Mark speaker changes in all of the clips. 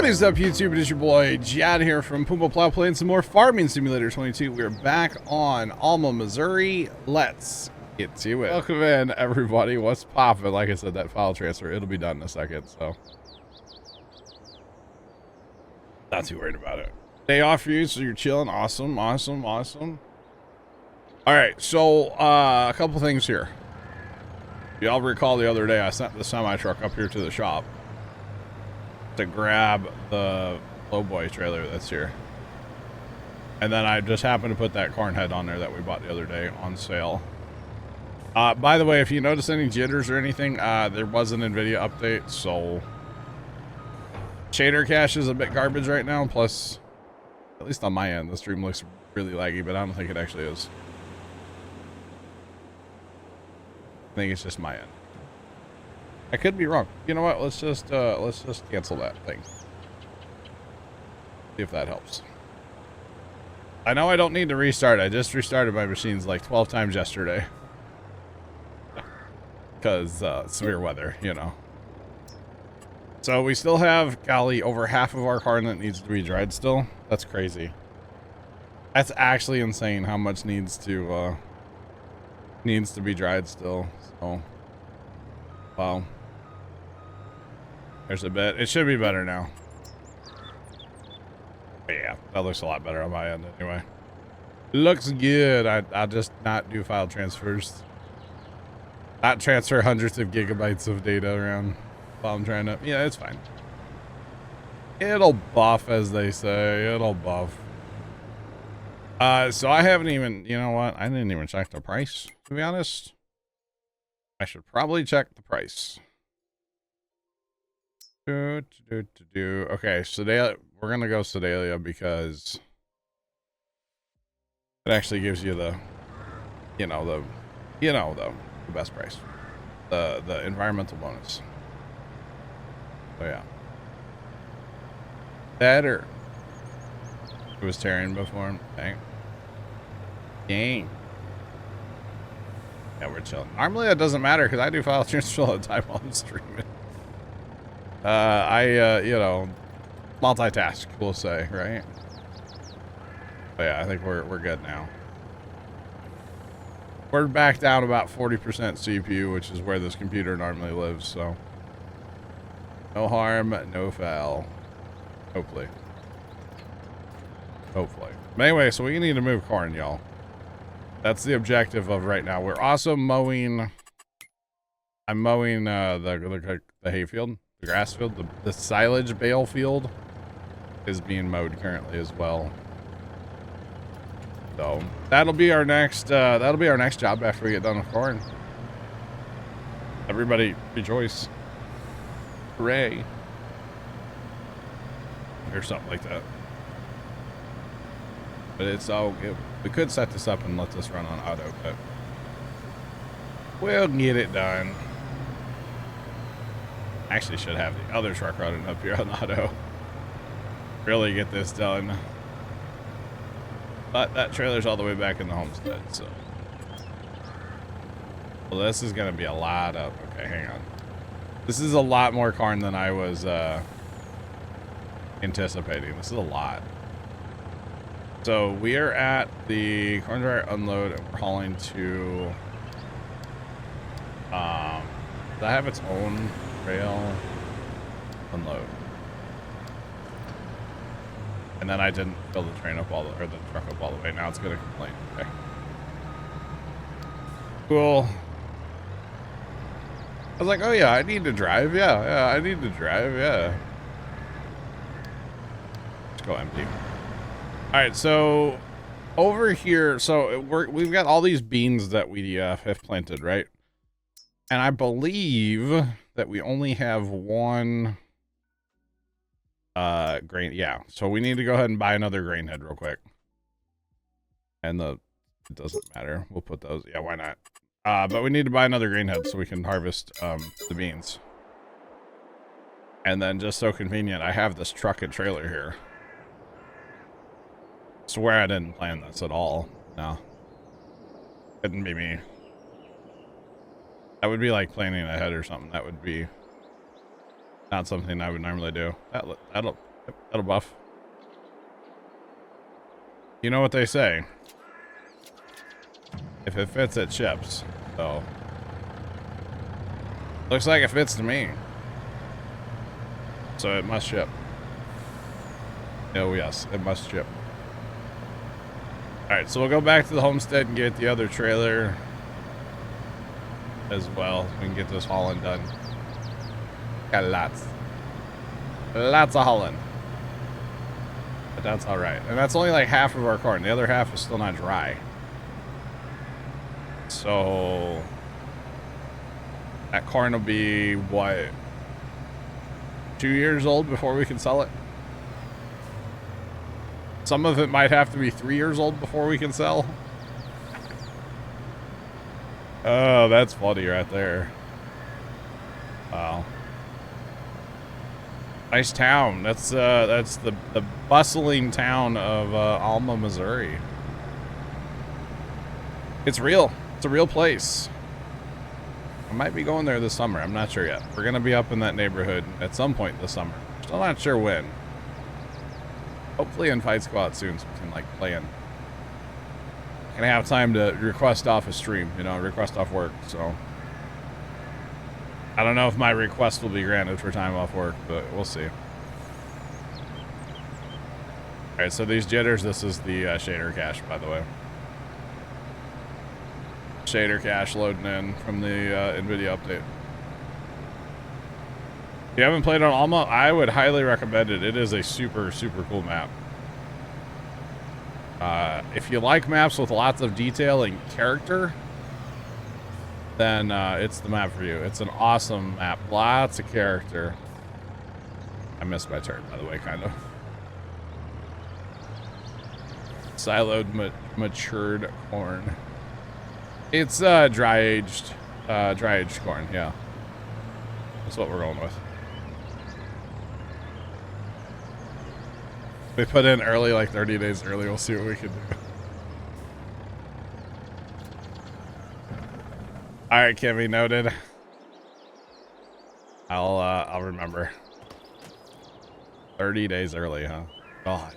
Speaker 1: What is up, YouTube? It is your boy Jad here from Puma Plow playing some more Farming Simulator 22. We're back on Alma, Missouri. Let's get to it. Welcome in, everybody. What's poppin'? Like I said, that file transfer, it'll be done in a second, so not too worried about it. Day off for you, so you're chilling. Awesome, awesome, awesome. All right, so a couple things here. Y'all recall the other day I sent the semi truck up here to the shop to grab the Lowboy trailer that's here, and then I just happened to put that corn head on there that we bought the other day on sale. By the way, if you notice any jitters or anything, there was an NVIDIA update, so shader cache is a bit garbage right now. Plus, at least on my end, the stream looks really laggy, but I don't think it actually is. I think it's just my end. I could be wrong. You know what? Let's just cancel that thing. See if that helps. I know I don't need to restart. I just restarted my machines like 12 times yesterday. Because severe weather, you know. So we still have, golly, over half of our corn that needs to be dried still. That's crazy. That's actually insane how much needs to be dried still. So, wow. There's a bit. It should be better now. But yeah, that looks a lot better on my end anyway. Looks good. I'll just not do file transfers. Not transfer hundreds of gigabytes of data around while I'm trying to... Yeah, it's fine. It'll buff, as they say. It'll buff. So I haven't even... You know what? I didn't even check the price, to be honest. I should probably check the price. Okay, Sedalia, we're gonna go Sedalia because it actually gives you the, the best price, the environmental bonus. So yeah, better. It was Terran before. Dang. Yeah, we're chilling. Normally that doesn't matter because I do file transfer all the time while I'm streaming. Multitask, we'll say, right? But yeah, I think we're good now. We're back down about 40% CPU, which is where this computer normally lives, so no harm, no foul. Hopefully. Hopefully. But anyway, so we need to move corn, y'all. That's the objective of right now. We're also mowing. I'm mowing the hayfield. The grass field, the silage bale field is being mowed currently as well. So that'll be our next job after we get done with corn. Everybody rejoice. Hooray. Or something like that. But it's all good. We could set this up and let this run on auto, but we'll get it done. Actually should have the other truck running up here on auto. Really get this done. But that trailer's all the way back in the homestead, so. Well, this is going to be a lot of... Okay, hang on. This is a lot more corn than I was anticipating. This is a lot. So we are at the corn dryer unload and we're hauling to... does that have its own... rail unload, and then I didn't fill the train up the truck up all the way. Now it's gonna complain. Okay, cool. I was like, oh yeah, I need to drive. Yeah, I need to drive. Yeah, let's go empty. All right, so over here, so we've got all these beans that we have planted, right? And I believe that we only have one grain. Yeah, so we need to go ahead and buy another grain head real quick. And it doesn't matter. We'll put those. Yeah, why not? But we need to buy another grain head so we can harvest the beans. And then, just so convenient, I have this truck and trailer here. Swear I didn't plan this at all. No, couldn't be me. That would be like planning ahead or something. That would be not something I would normally do. Yep, that'll buff. You know what they say. If it fits, it ships. So. Looks like it fits to me. So it must ship. Oh yes, it must ship. Alright, so we'll go back to the homestead and get the other trailer as well. We can get this hauling done. Got lots. Lots of hauling. But that's alright. And that's only like half of our corn. The other half is still not dry. So that corn will be, what, 2 years old before we can sell it? Some of it might have to be 3 years old before we can sell. Oh, that's funny right there. Wow. Nice town. That's the bustling town of Alma, Missouri. It's real. It's a real place. I might be going there this summer. I'm not sure yet. We're gonna be up in that neighborhood at some point this summer. Still not sure when. Hopefully invites go out soon so we can like plan. Gonna have time to request off a stream, you know, request off work, so. I don't know if my request will be granted for time off work, but we'll see. Alright, so these jitters, this is the shader cache, by the way. Shader cache loading in from the NVIDIA update. If you haven't played on Alma, I would highly recommend it. It is a super, super cool map. If you like maps with lots of detail and character, then it's the map for you. It's an awesome map. Lots of character. I missed my turn, by the way, kind of. Siloed, matured corn. It's dry-aged corn, yeah. That's what we're going with. We put in early, like 30 days early. We'll see what we can do. All right, Kimmy, noted. I'll remember. 30 days early, huh? God.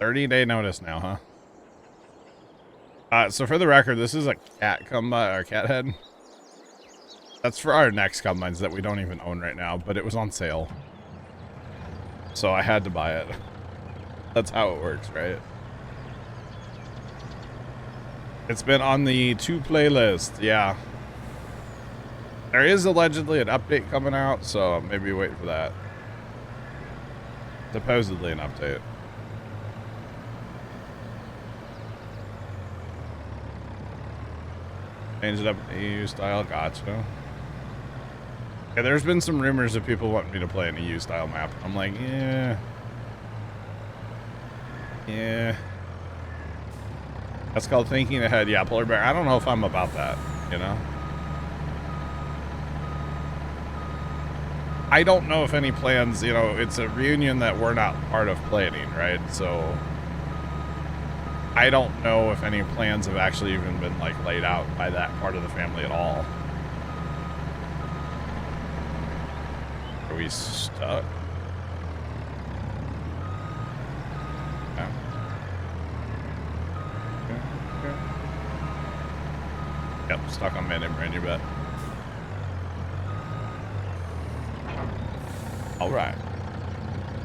Speaker 1: 30-day notice now, huh? So for the record, this is a cat combine or cat head. That's for our next combines that we don't even own right now, but it was on sale. So I had to buy it. That's how it works, right? It's been on the to playlist, yeah. There is allegedly an update coming out, so maybe wait for that. Supposedly an update. Changed it up to EU style, gotcha. Yeah, there's been some rumors of people wanting me to play an EU style map. I'm like, yeah. Yeah. That's called thinking ahead. Yeah, Polar Bear. I don't know if I'm about that, you know? I don't know if any plans, you know, it's a reunion that we're not part of planning, right? So I don't know if any plans have actually even been like laid out by that part of the family at all. Are we stuck? Yeah. Okay. Yep, stuck on Man and Brand, you bet. All right.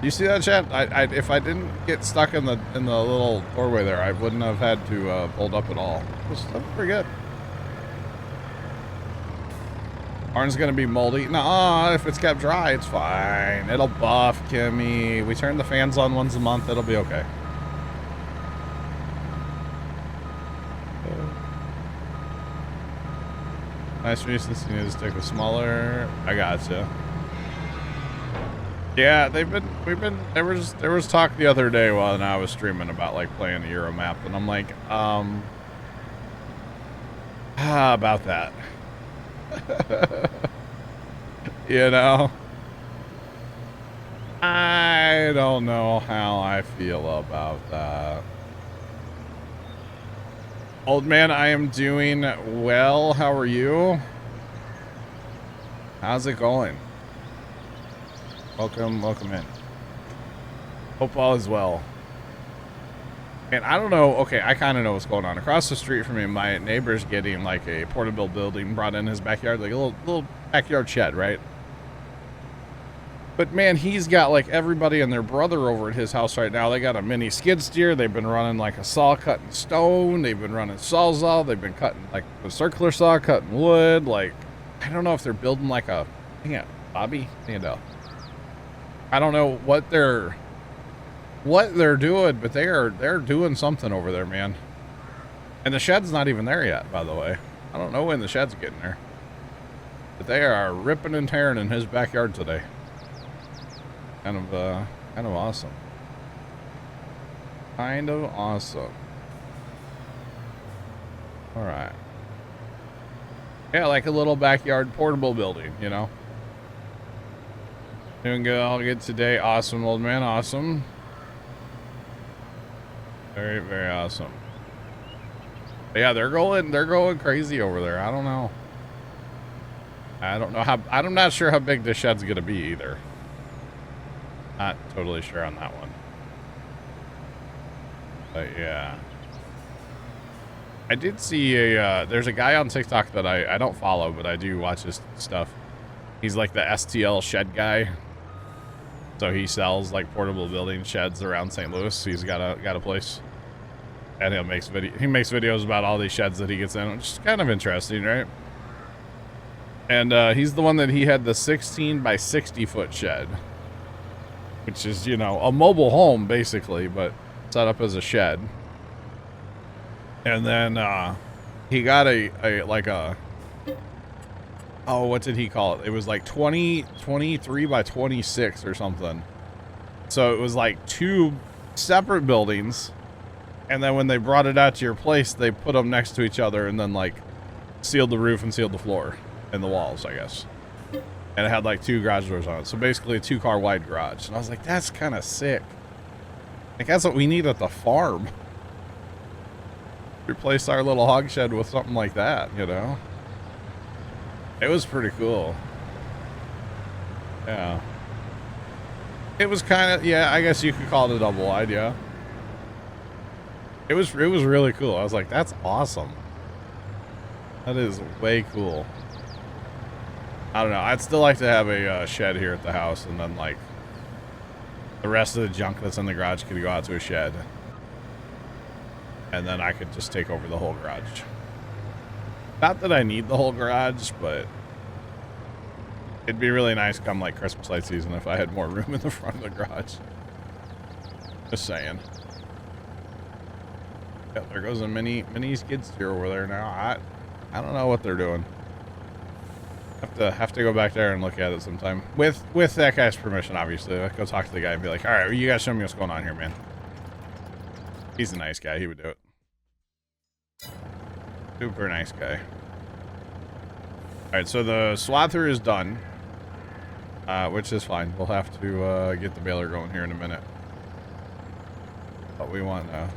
Speaker 1: You see that, chat? If I didn't get stuck in the little doorway there, I wouldn't have had to hold up at all. That's pretty good. Corn's gonna be moldy. Nah, if it's kept dry, it's fine. It'll buff, Kimmy. We turn the fans on once a month. It'll be okay. Nice reasons you need to stick with smaller. I gotcha. Yeah, there was talk the other day while I was streaming about like playing a Euro map, and I'm like, about that. You know, I don't know how I feel about that. Old man, I am doing well. How are you? How's it going? Welcome in. Hope all is well. And I don't know. Okay, I kind of know what's going on. Across the street from me, my neighbor's getting like a portable building brought in his backyard, like a little backyard shed, right? But man, he's got like everybody and their brother over at his house right now. They got a mini skid steer. They've been running like a saw cutting stone. They've been running sawzall. They've been cutting like a circular saw, cutting wood. Like, I don't know if they're building like a, hang on, Bobby, you know. I don't know what they're doing, but they're doing something over there, man. And the shed's not even there yet, by the way. I don't know when the shed's getting there. But they are ripping and tearing in his backyard today. Kind of awesome. Kind of awesome. All right. Yeah, like a little backyard portable building, you know. Doing good, all good today. Awesome, old man. Awesome. Very, very awesome. But yeah, they're going crazy over there. I don't know. I'm not sure how big this shed's gonna be either. Not totally sure on that one. But yeah. I did see there's a guy on TikTok that I don't follow, but I do watch his stuff. He's like the STL shed guy. So he sells like portable building sheds around St. Louis. He's got a place. And he makes videos about all these sheds that he gets in, which is kind of interesting, right? And he's the one that he had the 16 by 60 foot shed. Which is, you know, a mobile home, basically, but set up as a shed. And then he got oh, what did he call it? It was like 23 by 26 or something. So it was like 2 separate buildings. And then when they brought it out to your place, they put them next to each other and then like sealed the roof and sealed the floor and the walls, I guess. And it had like 2 garage doors on it. So basically a 2-car wide garage. And I was like, that's kind of sick. Like, that's what we need at the farm. Replace our little hog shed with something like that, you know? It was pretty cool. Yeah. It was kind of, yeah, I guess you could call it a double wide, yeah. It was really cool. I was like, that's awesome. That is way cool. I don't know. I'd still like to have a shed here at the house, and then like the rest of the junk that's in the garage could go out to a shed, and then I could just take over the whole garage. Not that I need the whole garage, but it'd be really nice come like Christmas light season if I had more room in the front of the garage. Just saying. Yeah, there goes a mini skid steer over there now. I don't know what they're doing. Have to go back there and look at it sometime. With that guy's permission, obviously. I'd go talk to the guy and be like, all right, you guys show me what's going on here, man. He's a nice guy. He would do it. Super nice guy. All right, so the swather is done, which is fine. We'll have to get the baler going here in a minute. But we want to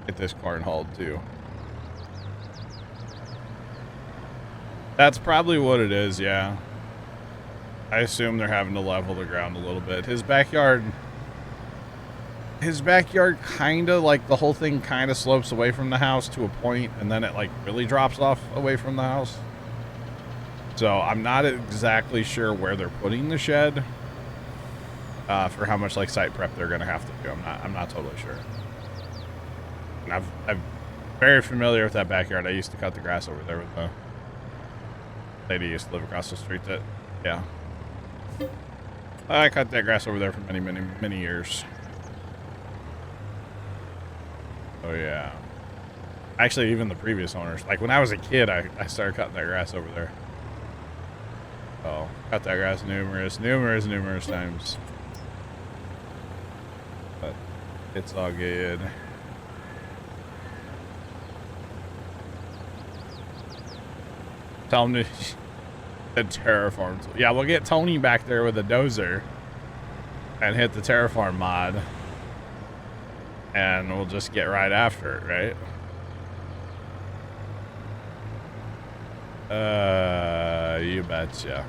Speaker 1: get this corn hauled too. That's probably what it is, yeah. I assume they're having to level the ground a little bit. His backyard kind of, like, the whole thing kind of slopes away from the house to a point, and then it, like, really drops off away from the house. So I'm not exactly sure where they're putting the shed for how much, like, site prep they're going to have to do. I'm not totally sure. And I'm very familiar with that backyard. I used to cut the grass over there with the lady used to live across the street. That, yeah, I cut that grass over there for many years. Oh yeah, actually even the previous owners, like when I was a kid, I started cutting that grass over there. Oh, cut that grass numerous times, but it's all good. Tell him to the terraform tool. Yeah, we'll get Tony back there with a dozer and hit the terraform mod, and we'll just get right after it, right? You betcha.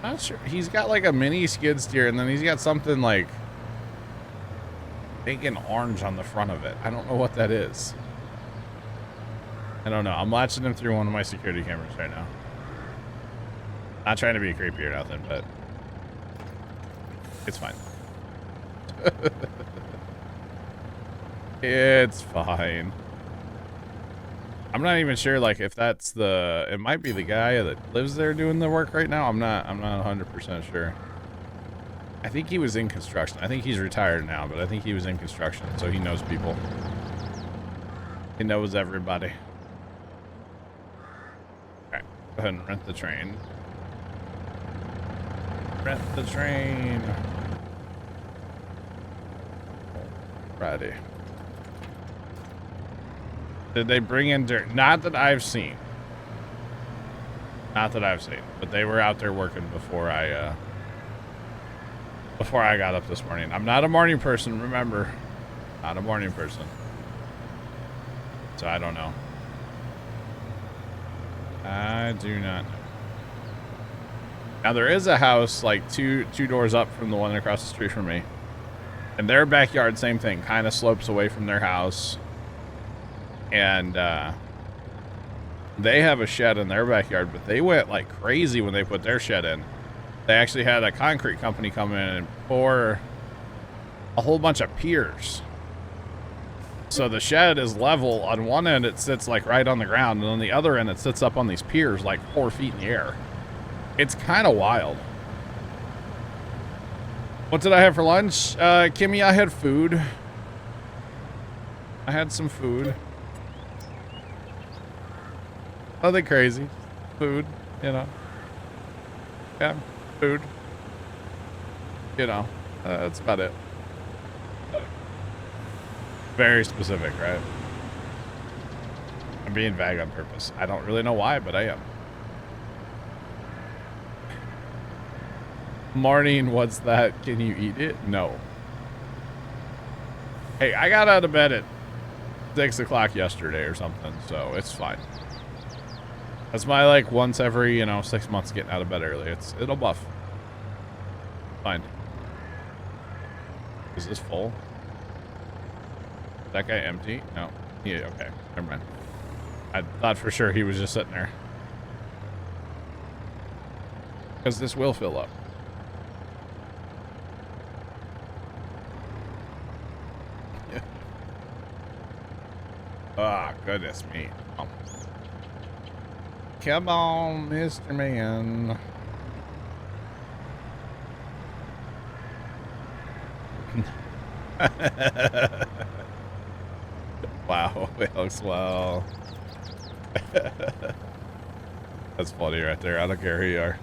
Speaker 1: Not sure. He's got like a mini skid steer, and then he's got something like big and orange on the front of it. I don't know what that is. I don't know. I'm watching him through one of my security cameras right now. Not trying to be creepy or nothing, but it's fine. It's fine. I'm not even sure, like, if that's the... It might be the guy that lives there doing the work right now. I'm not 100% sure. I think he was in construction. I think he's retired now, but I think he was in construction, so he knows people. He knows everybody. Alright, go ahead and rent the train. Rent the train. Alrighty. Did they bring in dirt? Not that I've seen. Not that I've seen. But they were out there working before I got up this morning. I'm not a morning person, remember. Not a morning person. So I don't know. I do not know. Now there is a house like two doors up from the one across the street from me. And their backyard, same thing, kind of slopes away from their house. And they have a shed in their backyard, but they went like crazy when they put their shed in. They actually had a concrete company come in and pour a whole bunch of piers. So the shed is level. On one end, it sits like right on the ground, and on the other end, it sits up on these piers like 4 feet in the air. It's kind of wild. What did I have for lunch? Kimmy, I had food. I had some food. Nothing crazy. Food, you know. Yeah, food. You know, that's about it. Very specific, right? I'm being vague on purpose. I don't really know why, but I am. Morning, what's that? Can you eat it? No. Hey, I got out of bed at 6 o'clock yesterday or something, so it's fine. That's my, like, once every, 6 months getting out of bed early. It'll buff. Fine. Is this full? Is that guy empty? No. Yeah, okay. Never mind. I thought for sure he was just sitting there. Because this will fill up. Yeah. Ah, goodness me. Oh. Come on, Mr. Man. Wow, it looks well. That's funny right there. I don't care who you are.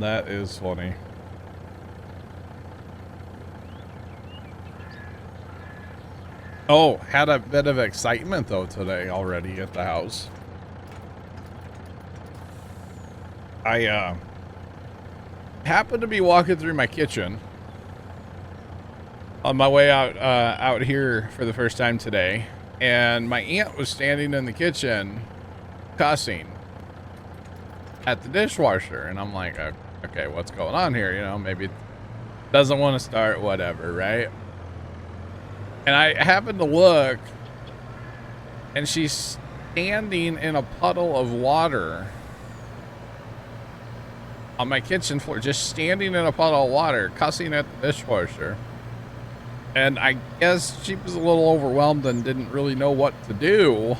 Speaker 1: That is funny. Oh, had a bit of excitement though today already at the house. I happened to be walking through my kitchen on my way out here for the first time today, and my aunt was standing in the kitchen cussing at the dishwasher, and I'm like, okay, what's going on here? Maybe doesn't want to start, whatever, right? And I happened to look, and she's standing in a puddle of water on my kitchen floor, just standing in a puddle of water, cussing at the dishwasher. And I guess she was a little overwhelmed and didn't really know what to do.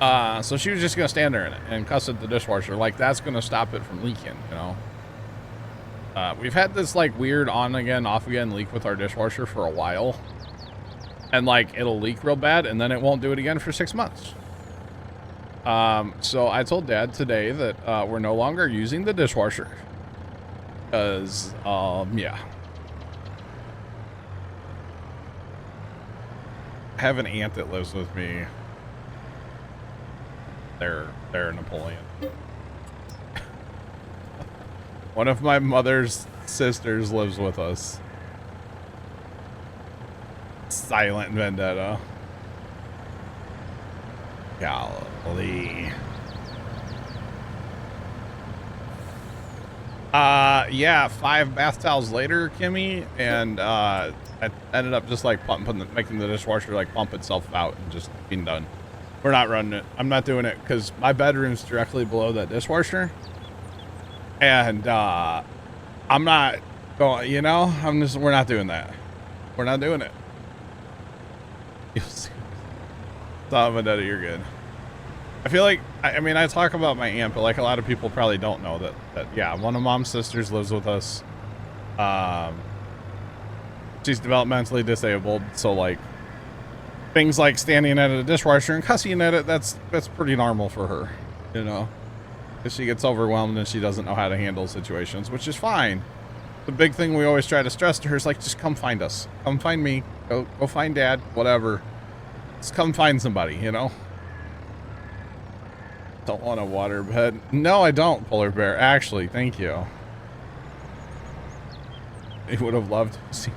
Speaker 1: So she was just going to stand there and cuss at the dishwasher. Like, that's going to stop it from leaking, We've had this, like, weird on-again, off-again leak with our dishwasher for a while. And, like, it'll leak real bad, and then it won't do it again for 6 months. So I told Dad today that we're no longer using the dishwasher. Because, yeah. I have an aunt that lives with me. They're Napoleon. One of my mother's sisters lives with us. Silent vendetta. Golly. Yeah, 5 bath towels later, Kimmy, and I ended up just like making the dishwasher like pump itself out and just being done. We're not running it. I'm not doing it because my bedroom's directly below that dishwasher, and I'm not going. You know, we're not doing that. We're not doing it. You'll see. Stop, Vendetta, you're good. I feel like, I mean, I talk about my aunt, but like a lot of people probably don't know that yeah, one of Mom's sisters lives with us. She's developmentally disabled, so like things like standing at a dishwasher and cussing at it, that's pretty normal for her, you know, because she gets overwhelmed and she doesn't know how to handle situations, which is fine. The big thing we always try to stress to her is like, just come find us, come find me, go find Dad, whatever. Just come find somebody, you know. Don't want a water bed. No, I don't, Polar Bear. Actually, thank you. He would have loved to see.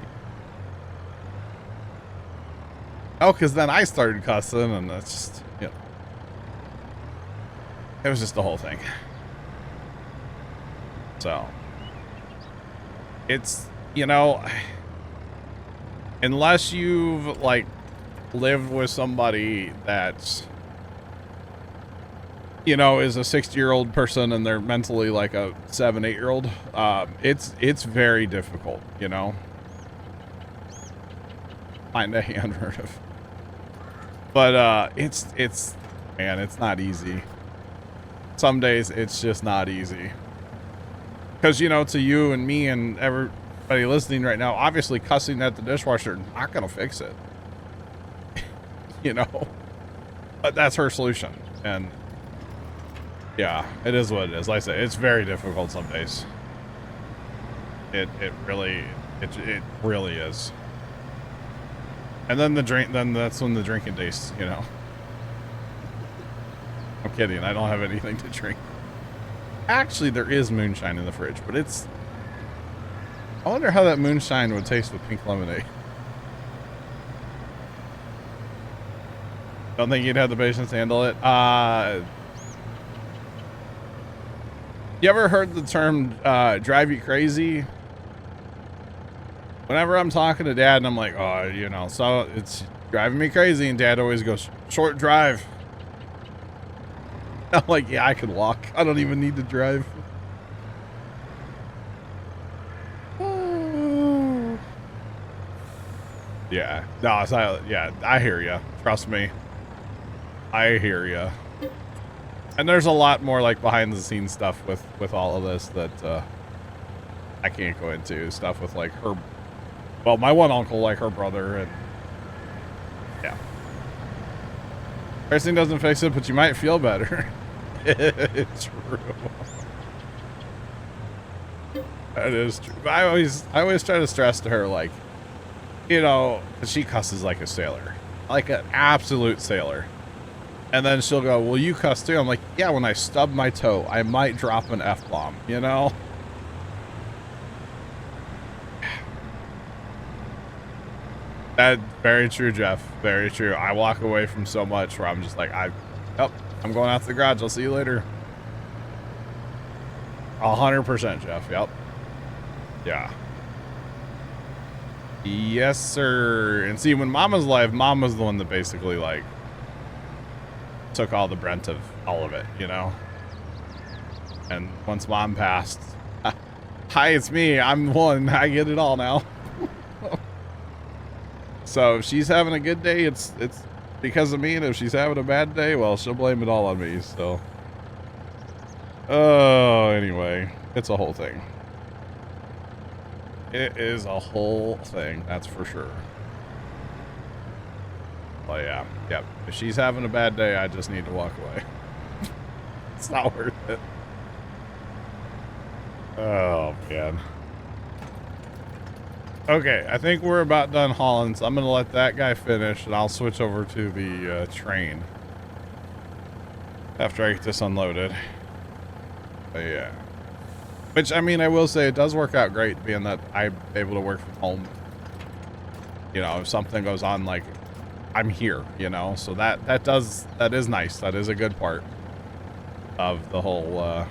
Speaker 1: Oh, because then I started cussing, and that's just, you know. It was just the whole thing. So. It's, you know, unless you've, like, lived with somebody that's, you know, is a 60-year-old person and they're mentally like a 7-8-year-old, it's very difficult, you know. Find a handwritten. But it's man, it's not easy. Some days it's just not easy. Because, you know, to you and me and everybody listening right now, obviously cussing at the dishwasher not gonna fix it. You know, but that's her solution, and yeah, it is what it is. Like I say, it's very difficult some days. It really is. And then that's when the drinking days, you know. I'm kidding. I don't have anything to drink. Actually, there is moonshine in the fridge, but I wonder how that moonshine would taste with pink lemonade. Don't think you'd have the patience to handle it. You ever heard the term drive you crazy? Whenever I'm talking to Dad and I'm like, oh, you know, so it's driving me crazy, and Dad always goes, short drive. I'm like, yeah, I can walk. I don't even need to drive. Yeah. No, yeah, I hear you. Trust me. I hear you. And there's a lot more like behind the scenes stuff with all of this that I can't go into. Stuff with like her, well, my one uncle, like her brother, and yeah. Pricing doesn't fix it, but you might feel better. It's true. That is true. I always try to stress to her, like, you know, she cusses like a sailor, like an absolute sailor. And then she'll go, well, you cuss too. I'm like, yeah, when I stub my toe, I might drop an F-bomb, you know? That's very true, Jeff. Very true. I walk away from so much where I'm just like, I'm going out to the garage. I'll see you later. 100%, Jeff. Yep. Yeah. Yes, sir. And see, when Mom was alive, Mom was the one that basically, like, took all the brunt of all of it, you know? And once Mom passed, hi, it's me. I'm the one. I get it all now. So if she's having a good day, it's because of me, and if she's having a bad day, well, she'll blame it all on me, so. Oh, anyway, it's a whole thing. It is a whole thing, that's for sure. Well, yeah, yep. If she's having a bad day, I just need to walk away. It's not worth it. Oh, man. Okay, I think we're about done hauling, so I'm going to let that guy finish, and I'll switch over to the train after I get this unloaded. But yeah. Which, I mean, I will say it does work out great, being that I'm able to work from home. You know, if something goes on, like, I'm here, you know, so that is nice. That is a good part of the whole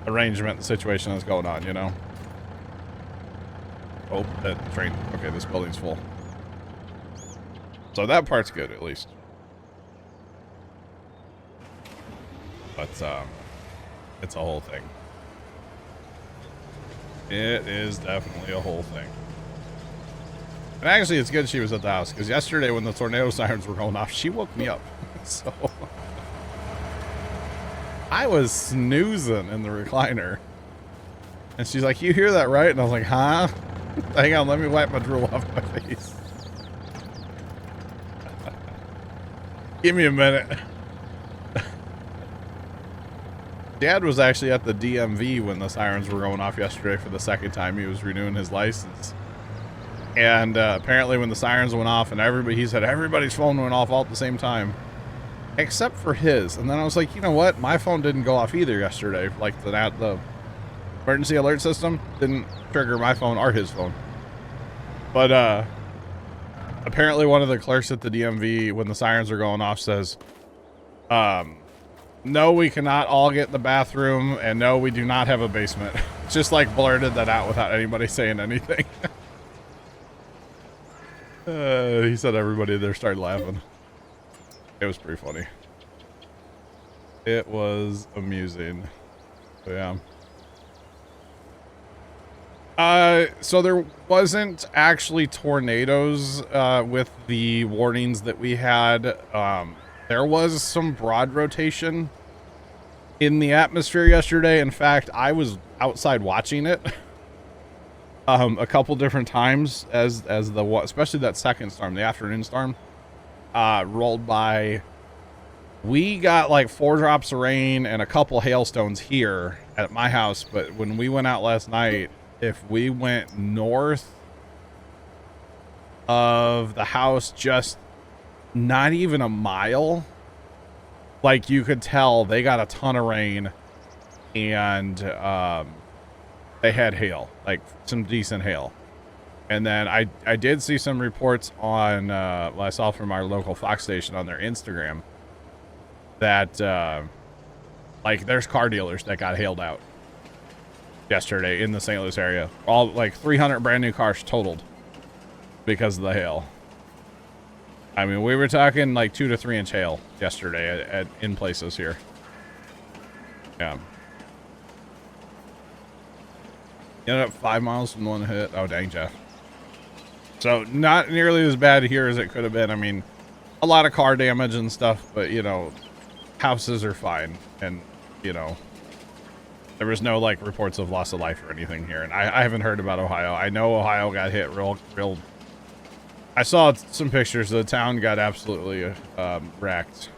Speaker 1: arrangement situation that's going on, you know? Oh, that train. Okay, this building's full. So that part's good, at least. But, it's a whole thing. It is definitely a whole thing. And actually, it's good she was at the house, because yesterday when the tornado sirens were going off, she woke me up. So I was snoozing in the recliner. And she's like, you hear that, right? And I was like, huh? Hang on, let me wipe my drool off my face. Give me a minute. Dad was actually at the DMV when the sirens were going off yesterday for the second time. He was renewing his license. And apparently when the sirens went off and he said everybody's phone went off all at the same time. Except for his. And then I was like, you know what? My phone didn't go off either yesterday. Like the emergency alert system didn't trigger my phone or his phone. But apparently one of the clerks at the DMV when the sirens are going off says, no, we cannot all get in the bathroom, and no, we do not have a basement. Just like blurted that out without anybody saying anything. He said everybody there started laughing. It was pretty funny. It was amusing. But yeah. So there wasn't actually tornadoes with the warnings that we had. There was some broad rotation in the atmosphere yesterday. In fact, I was outside watching it a couple different times as especially that second storm, the afternoon storm, rolled by. We got like 4 drops of rain and a couple hailstones here at my house, but when we went out last night, if we went north of the house just not even a mile, like you could tell they got a ton of rain and they had hail, like some decent hail. And then I did see some reports on what I saw from our local Fox station on their Instagram that like there's car dealers that got hailed out yesterday in the St. Louis area. All like 300 brand new cars totaled because of the hail. I mean, we were talking like 2 to 3 inch hail yesterday in places here. Yeah. Ended up 5 miles from one hit. Oh, dang, Jeff. So not nearly as bad here as it could have been. I mean, a lot of car damage and stuff, but you know, houses are fine. And you know, there was no like reports of loss of life or anything here. And I haven't heard about Ohio. I know Ohio got hit real. I saw some pictures. The town got absolutely wrecked.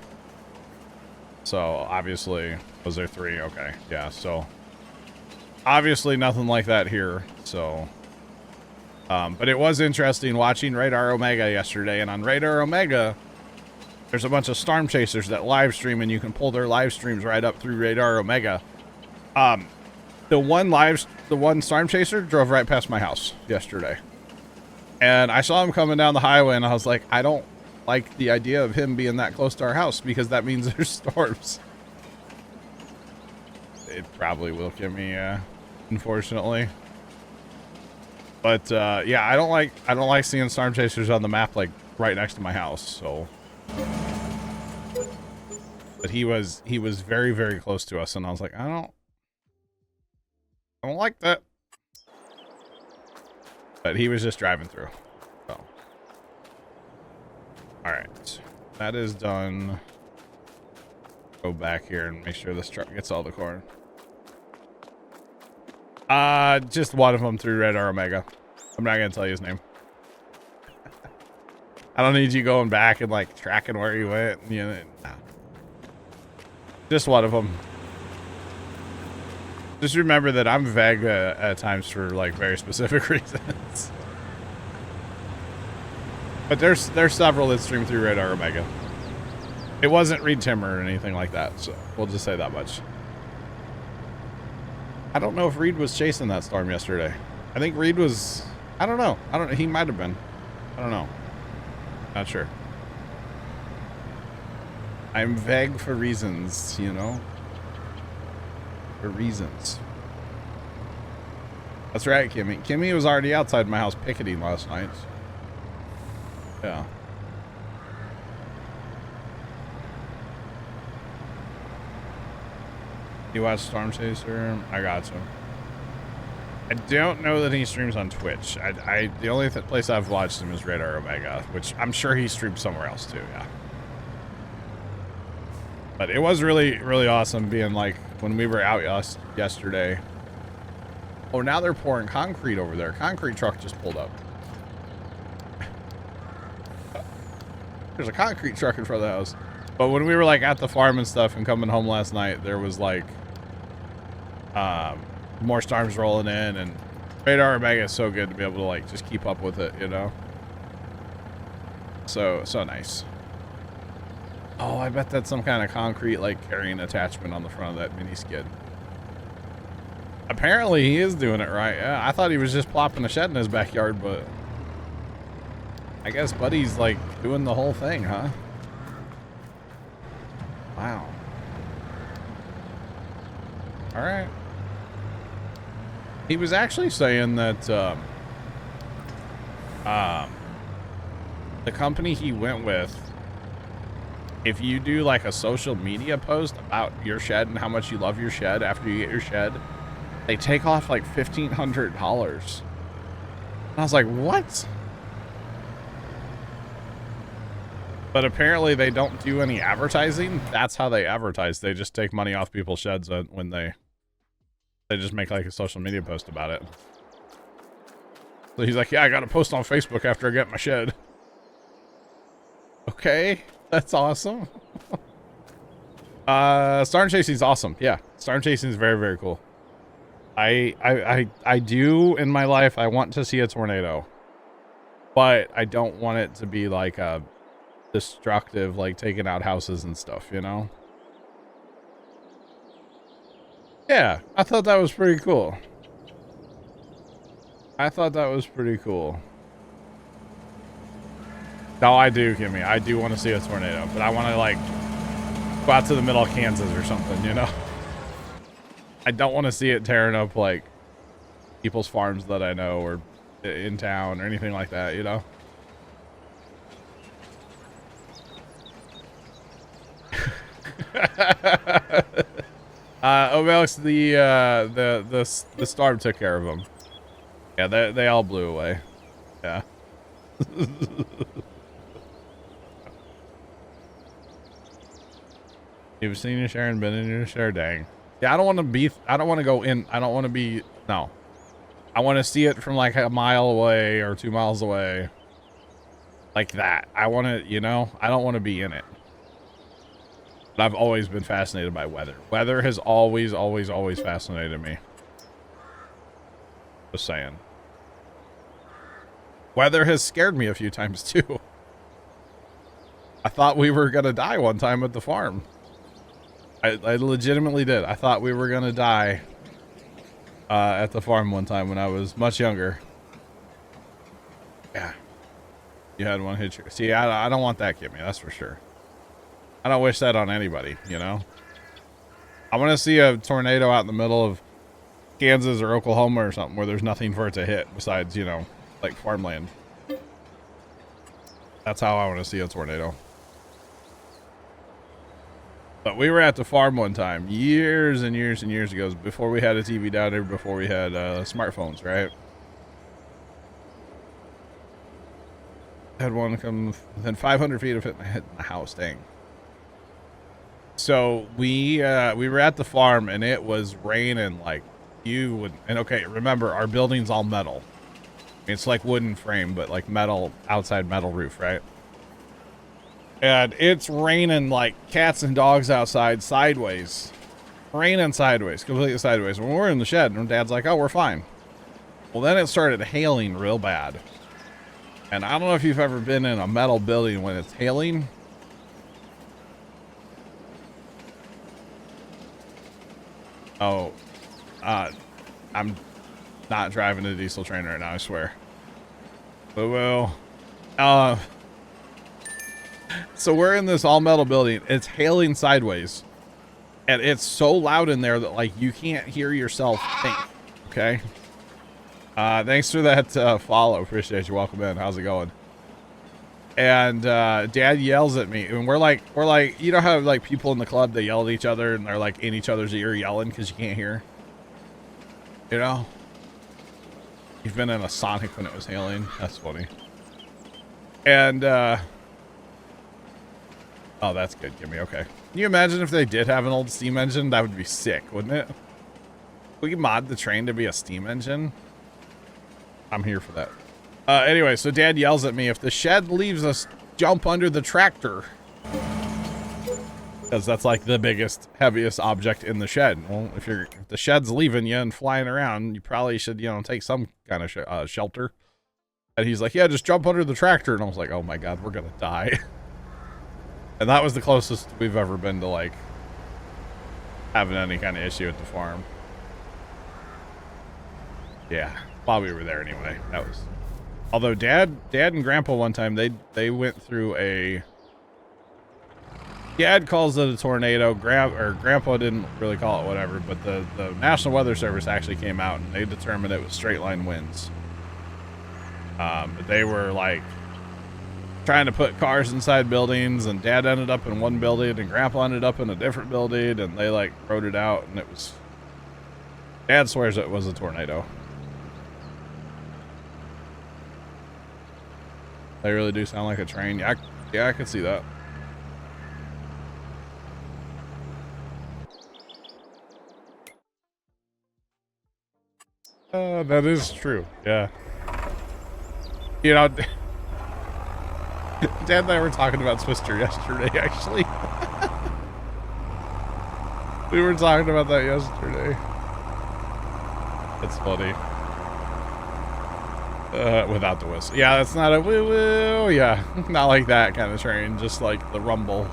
Speaker 1: So obviously, was there 3? Okay, yeah. So obviously nothing like that here. So, but it was interesting watching Radar Omega yesterday. And on Radar Omega, there's a bunch of storm chasers that live stream, and you can pull their live streams right up through Radar Omega. The one storm chaser drove right past my house yesterday. And I saw him coming down the highway, and I was like, I don't like the idea of him being that close to our house because that means there's storms. It probably will kill me, unfortunately. But yeah, I don't like seeing storm chasers on the map like right next to my house. So, but he was very, very close to us, and I was like, I don't like that. But he was just driving through. So, all right, that is done. Go back here and make sure this truck gets all the corn. Just one of them through Radar Omega. I'm not gonna tell you his name. I don't need you going back and like tracking where he went. You know, nah. Just one of them. Just remember that I'm vague at times for like very specific reasons. But there's several that stream through Radar Omega. It wasn't Reed Timmer or anything like that, so we'll just say that much. I don't know if Reed was chasing that storm yesterday. I think Reed was. I don't know. He might have been. I don't know. Not sure. I'm vague for reasons, you know. for reasons. That's right, Kimmy. Kimmy was already outside my house picketing last night. Yeah. You watch Storm Chaser? I got you. I don't know that he streams on Twitch. The only place I've watched him is Radar Omega, which I'm sure he streams somewhere else too, yeah. But it was really, really awesome being like, when we were out yesterday. Oh, now they're pouring concrete over there. Concrete truck just pulled up. There's a concrete truck in front of the house. But when we were like at the farm and stuff and coming home last night, there was like more storms rolling in, and Radar Omega is so good to be able to like just keep up with it, you know? So nice. Oh, I bet that's some kind of concrete like carrying attachment on the front of that mini skid. Apparently he is doing it right. Yeah, I thought he was just plopping a shed in his backyard, but I guess Buddy's like doing the whole thing, huh? Wow. All right. He was actually saying that the company he went with, if you do like a social media post about your shed and how much you love your shed after you get your shed, they take off like $1,500. And I was like, what? But apparently they don't do any advertising. That's how they advertise. They just take money off people's sheds when they just make like a social media post about it. So he's like, yeah, I got to post on Facebook after I get my shed. Okay, that's awesome. Storm chasing is awesome. Yeah, storm chasing is very, very cool. I do in my life, I want to see a tornado, but I don't want it to be like a destructive, like taking out houses and stuff, you know? Yeah, I thought that was pretty cool. I thought that was pretty cool. No, I do, Kimmy. I do want to see a tornado, but I want to like go out to the middle of Kansas or something, you know? I don't want to see it tearing up like people's farms that I know or in town or anything like that, you know? Obelix, the storm took care of them. Yeah, they all blew away. Yeah. You've seen your share and been in your share, dang. Yeah, I don't want to go in. I don't want to be, no. I want to see it from like a mile away or 2 miles away. Like that. I want to, you know, I don't want to be in it. But I've always been fascinated by weather. Weather has always, always, always fascinated me. Just saying. Weather has scared me a few times too. I thought we were going to die one time at the farm. I legitimately did. I thought we were going to die at the farm one time when I was much younger. Yeah. You had one hit your... See, I don't want that, Kimmy. That's for sure. I don't wish that on anybody, you know? I want to see a tornado out in the middle of Kansas or Oklahoma or something where there's nothing for it to hit besides, you know, like farmland. That's how I want to see a tornado. But we were at the farm one time, years and years and years ago, before we had a TV down there, before we had smartphones, right? Had one come within 500 feet of hitting the house, dang. So we were at the farm and it was raining like you would. And okay, remember our building's all metal. It's like wooden frame, but like metal, outside metal roof, right? And it's raining like cats and dogs outside, sideways. Raining sideways, completely sideways. When we're in the shed, and Dad's like, oh, we're fine. Well, then it started hailing real bad. And I don't know if you've ever been in a metal building when it's hailing. Oh, I'm not driving a diesel train right now, I swear. But well, so we're in this all metal building. It's hailing sideways. And it's so loud in there that like you can't hear yourself think. Okay. Thanks for that follow. Appreciate you. Welcome in. How's it going? And Dad yells at me, and we're like, you know how like people in the club, they yell at each other and they're like in each other's ear yelling because you can't hear. You know, you've been in a Sonic when it was hailing. That's funny. And oh, that's good. Give me okay. Can you imagine if they did have an old steam engine? That would be sick, wouldn't it? We could mod the train to be a steam engine. I'm here for that. Anyway, so Dad yells at me, if the shed leaves us, jump under the tractor. Because that's like the biggest, heaviest object in the shed. Well, if the shed's leaving you and flying around, you probably should, you know, take some kind of shelter. And he's like, yeah, just jump under the tractor. And I was like, oh my God, we're going to die. And that was the closest we've ever been to like having any kind of issue at the farm. Yeah, while we were there anyway. That was... Although Dad and Grandpa one time, they went through a... Dad calls it a tornado. Grandpa didn't really call it whatever, but the National Weather Service actually came out and they determined it was straight line winds. But they were like trying to put cars inside buildings, and Dad ended up in one building and Grandpa ended up in a different building, and they like wrote it out, and it was... Dad swears it was a tornado. They really do sound like a train. Yeah, I could see that. That is true. Yeah. You know, Dad and I were talking about Twister yesterday, actually. We were talking about that yesterday. That's funny. Without the whistle. Yeah, that's not a woo-woo. Yeah, not like that kind of train. Just like the rumble.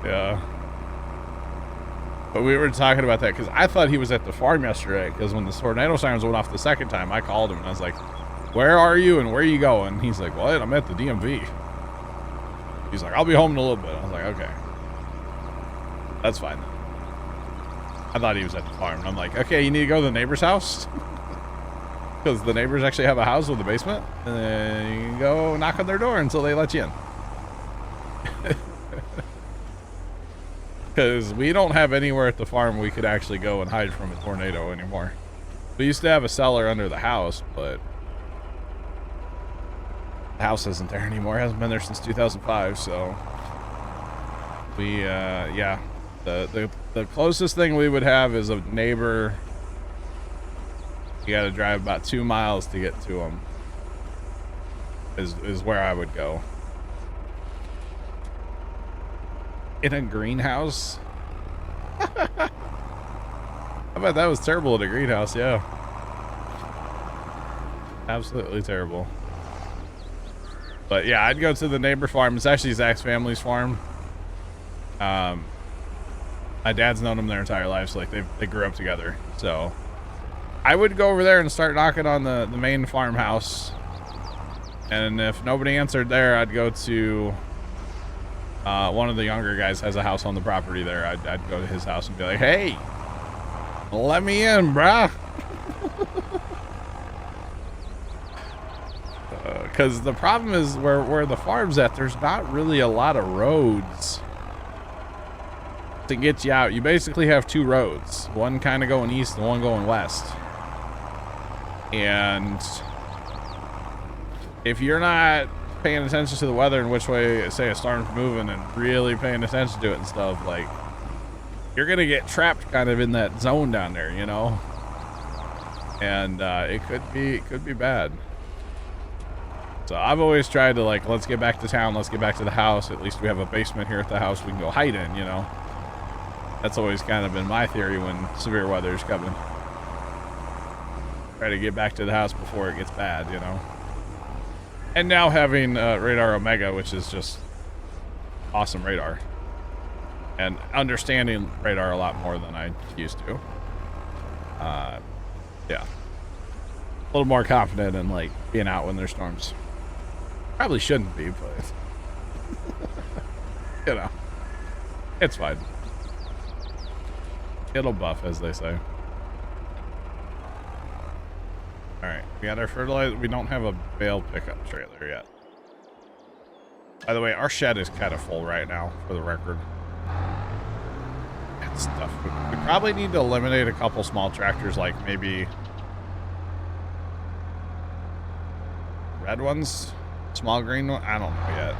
Speaker 1: Yeah. But we were talking about that because I thought he was at the farm yesterday, because when the tornado sirens went off the second time, I called him and I was like, where are you and where are you going? He's like, what? I'm at the DMV. He's like, I'll be home in a little bit. I was like, okay. That's fine. I thought he was at the farm. And I'm like, okay, you need to go to the neighbor's house? Because the neighbors actually have a house with a basement, and then you can go knock on their door until they let you in. Because we don't have anywhere at the farm we could actually go and hide from a tornado anymore. We used to have a cellar under the house, but the house isn't there anymore. It hasn't been there since 2005, so we, yeah. The closest thing we would have is a neighbor. You got to drive about 2 miles to get to them. Is where I would go. In a greenhouse? I bet that was terrible in a greenhouse, yeah. Absolutely terrible. But yeah, I'd go to the neighbor farm. It's actually Zach's family's farm. My dad's known them their entire life, so like they grew up together. So I would go over there and start knocking on the main farmhouse. And if nobody answered there, I'd go to one of the younger guys has a house on the property there. I'd go to his house and be like, hey, let me in, bruh. Because the problem is where the farm's at, there's not really a lot of roads to get you out. You basically have 2 roads, one kind of going east and one going west. And if you're not paying attention to the weather and which way, say, a storm's moving and really paying attention to it and stuff, like, you're gonna get trapped kind of in that zone down there, you know. And it could be bad. So I've always tried to, like, let's get back to town, let's get back to the house. At least we have a basement here at the house we can go hide in, you know. That's always kind of been my theory when severe weather's coming. Try to get back to the house before it gets bad, you know. And now having Radar Omega, which is just awesome radar. And understanding radar a lot more than I used to. Yeah. A little more confident in, like, being out when there's storms. Probably shouldn't be, but... you know. It's fine. It'll buff, as they say. Alright, we got our fertilizer. We don't have a bale pickup trailer yet. By the way, our shed is kind of full right now, for the record. That stuff. We probably need to eliminate a couple small tractors, like maybe red ones, small green one. I don't know yet.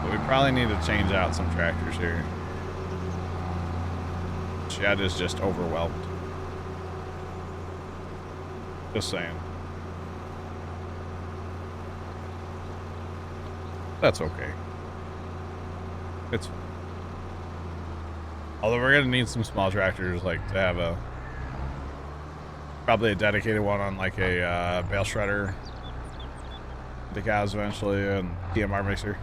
Speaker 1: But we probably need to change out some tractors here. Shed is just overwhelmed. Just saying. That's okay. It's fine. Although we're gonna need some small tractors, like to have a probably a dedicated one on like a bale shredder, the cows eventually, and TMR mixer.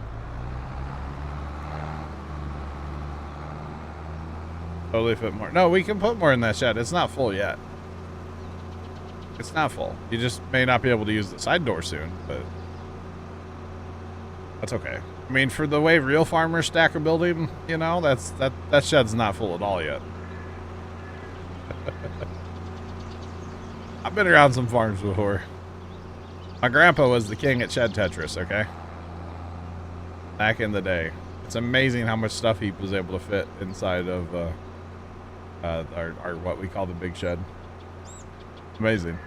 Speaker 1: Totally fit more. No, we can put more in that shed. It's not full yet. It's not full. You just may not be able to use the side door soon, but that's okay. I mean, for the way real farmers stack a building, you know, that shed's not full at all yet. I've been around some farms before. My grandpa was the king at shed Tetris, okay? Back in the day. It's amazing how much stuff he was able to fit inside of our what we call the big shed. Amazing.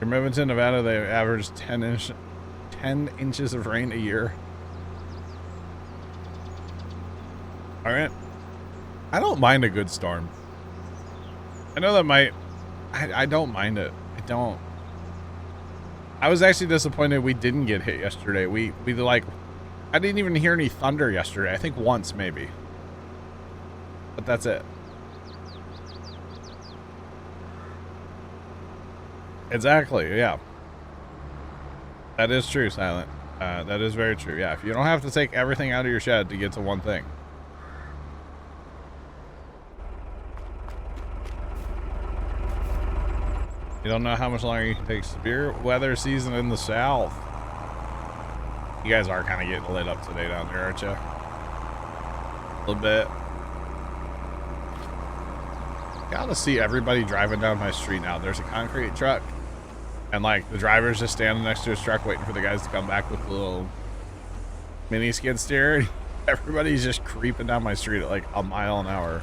Speaker 1: In Remington, Nevada, they average 10 inches of rain a year. All right. I don't mind a good storm. I know that might... I don't mind it. I don't. I was actually disappointed we didn't get hit yesterday. We like... I didn't even hear any thunder yesterday. I think once, maybe. But that's it. Exactly, yeah. That is true, Silent. That is very true. Yeah, if you don't have to take everything out of your shed to get to one thing. You don't know how much longer you can take severe weather season in the south. You guys are kind of getting lit up today down there, aren't you? A little bit. Gotta see everybody driving down my street now. There's a concrete truck. And like the driver's just standing next to his truck waiting for the guys to come back with the little mini skid steer. Everybody's just creeping down my street at like a mile an hour.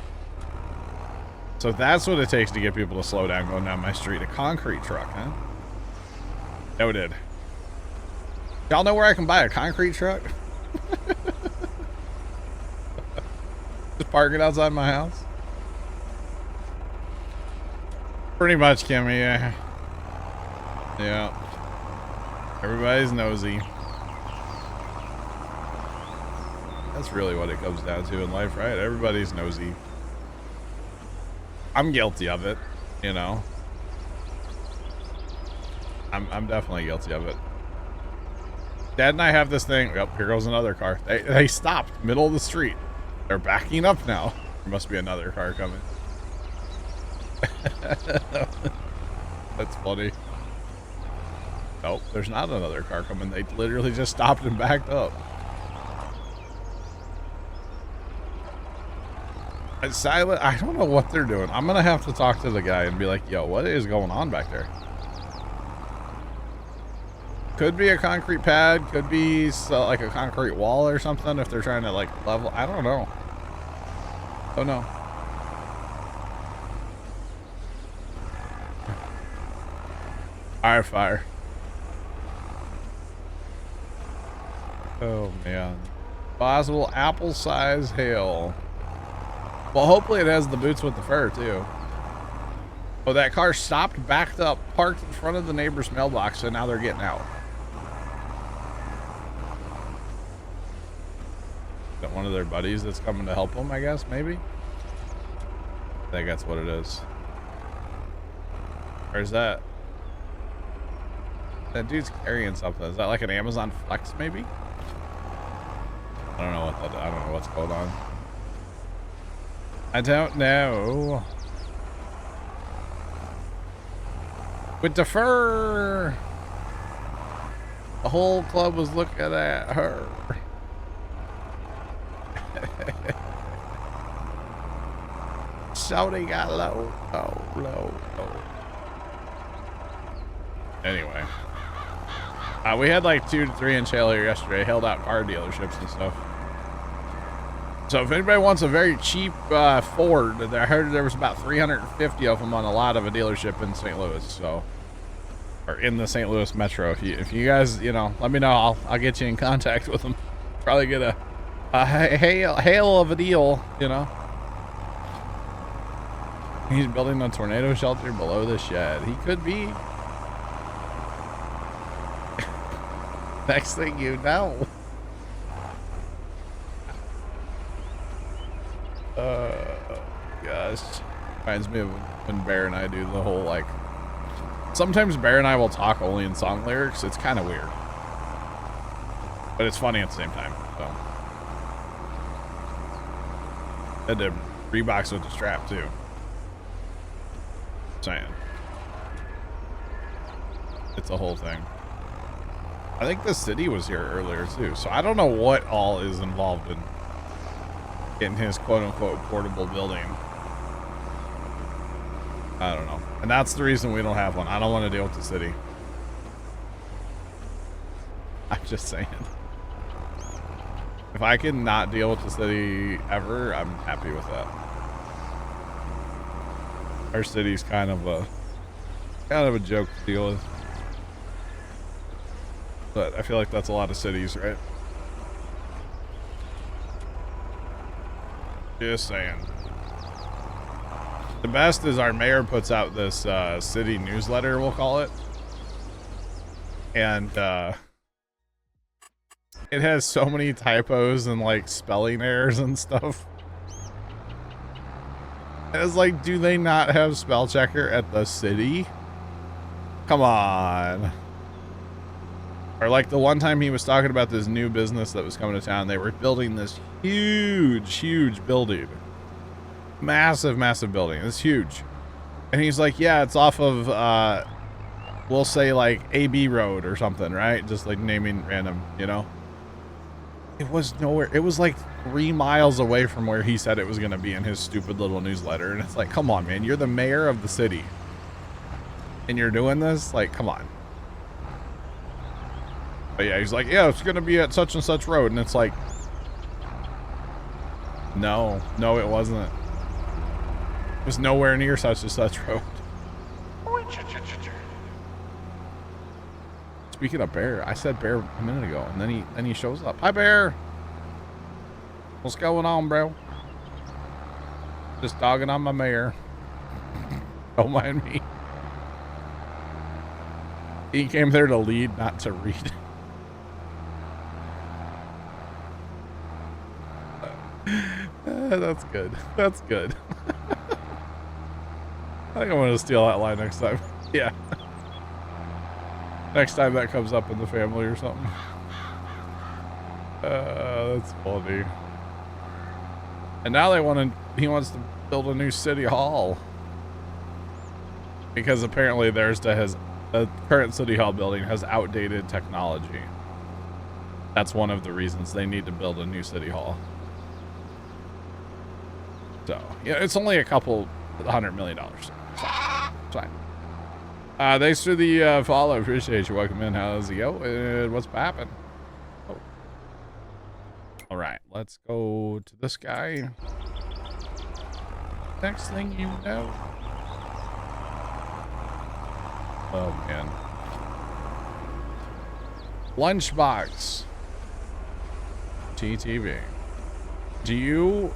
Speaker 1: So that's what it takes to get people to slow down going down my street. A concrete truck, huh? Noted. Y'all know where I can buy a concrete truck? Just park it outside my house. Pretty much, Kimmy, yeah. Yeah. Everybody's nosy. That's really what it comes down to in life, right? Everybody's nosy. I'm guilty of it, you know. I'm definitely guilty of it. Dad and I have this thing. Yep, here goes another car. They stopped middle of the street. They're backing up now. There must be another car coming. That's funny. Nope, there's not another car coming. They literally just stopped and backed up. It's silent. I don't know what they're doing. I'm gonna have to talk to the guy and be like, yo, what is going on back there? Could be a concrete pad, could be like a concrete wall or something if they're trying to like level. I don't know. Oh no. Fire. Oh man. Possible apple size hail. Well, hopefully it has the boots with the fur too. Oh, that car stopped, backed up, parked in front of the neighbor's mailbox, so now they're getting out. Is that one of their buddies that's coming to help them, I guess, maybe? I think that's what it is. Or is that... That dude's carrying something. Is that like an Amazon Flex, maybe? I don't know what that... I don't know what's going on. I don't know. With the fur. The whole club was looking at her. Sony got low. Low. Anyway. We had like 2 to 3 inch hail here yesterday. Held out car dealerships and stuff. So if anybody wants a very cheap Ford, I heard there was about 350 of them on a lot of a dealership in St. Louis. So, or in the St. Louis metro. If you guys, you know, let me know. I'll get you in contact with them. Probably get a hail of a deal, you know. He's building a tornado shelter below the shed. He could be. Next thing you know. Gosh. Reminds me of when Bear and I do the whole, like, sometimes Bear and I will talk only in song lyrics. It's kind of weird. But it's funny at the same time, so. Had to rebox with the strap, too. Saying. It's a whole thing. I think the city was here earlier, too, so I don't know what all is involved in getting his quote-unquote portable building. I don't know. And that's the reason we don't have one. I don't want to deal with the city. I'm just saying. If I can not deal with the city ever, I'm happy with that. Our city's kind of a joke to deal with. But I feel like that's a lot of cities, right? Just saying. The best is our mayor puts out this city newsletter, we'll call it. And it has so many typos and like spelling errors and stuff. And it's like, do they not have spell checker at the city? Come on. Or like the one time he was talking about this new business that was coming to town. They were building this huge building. Massive building. It's huge. And he's like, yeah, it's off of, we'll say like AB Road or something, right? Just like naming random, you know? It was nowhere. It was like 3 miles away from where he said it was going to be in his stupid little newsletter. And it's like, come on, man. You're the mayor of the city. And you're doing this? Like, come on. But yeah, he's like, yeah, it's going to be at such and such road. And it's like, no, it wasn't. It was nowhere near such and such road. Speaking of Bear, I said Bear a minute ago, and then he shows up. Hi, Bear. What's going on, bro? Just dogging on my mayor. Don't mind me. He came there to lead, not to read. That's good. That's good. I think I'm going to steal that line next time. Yeah. Next time that comes up in the family or something. That's funny. And now he wants to build a new city hall. Because apparently the current city hall building has outdated technology. That's one of the reasons they need to build a new city hall. So, yeah, it's only a couple $100 million. It's fine. Thanks for the follow. Appreciate you. Welcome in. How's it go? What's poppin'? Oh. All right, let's go to this guy. Next thing you know. Oh, man. Lunchbox. TTV. Do you...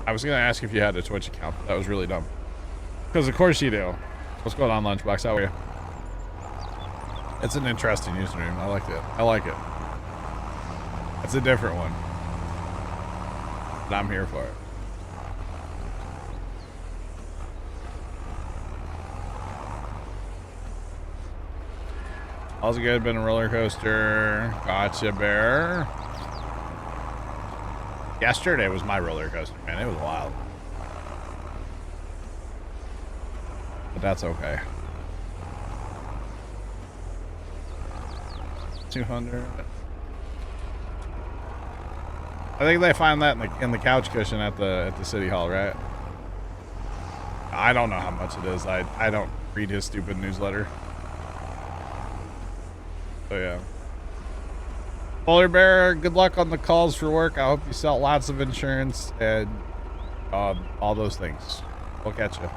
Speaker 1: I was going to ask if you had a Twitch account, but that was really dumb. Because of course you do. What's going on, Lunchbox? How are you? It's an interesting username. I like it. I like it. It's a different one. But I'm here for it. All's good. Been a roller coaster. Gotcha, Bear. Yesterday was my roller coaster, man. It was wild. But that's okay. 200. I think they find that in the couch cushion at the city hall, right? I don't know how much it is. I don't read his stupid newsletter. So yeah. Polar Bear, good luck on the calls for work. I hope you sell lots of insurance and all those things. We'll catch you.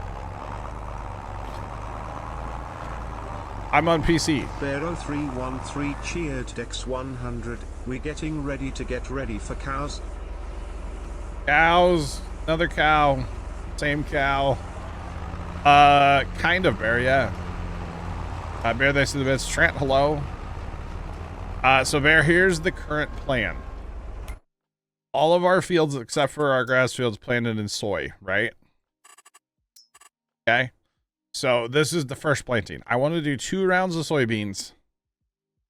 Speaker 1: I'm on PC.
Speaker 2: Bear0313 cheered Dex 100. We're getting ready to get ready for cows.
Speaker 1: Cows. Another cow. Same cow. Kind of Bear, yeah. Bear, thanks to the bits. Trent, hello. So Bear, here's the current plan. All of our fields, except for our grass fields, planted in soy, right? Okay. So this is the first planting. I want to do 2 rounds of soybeans.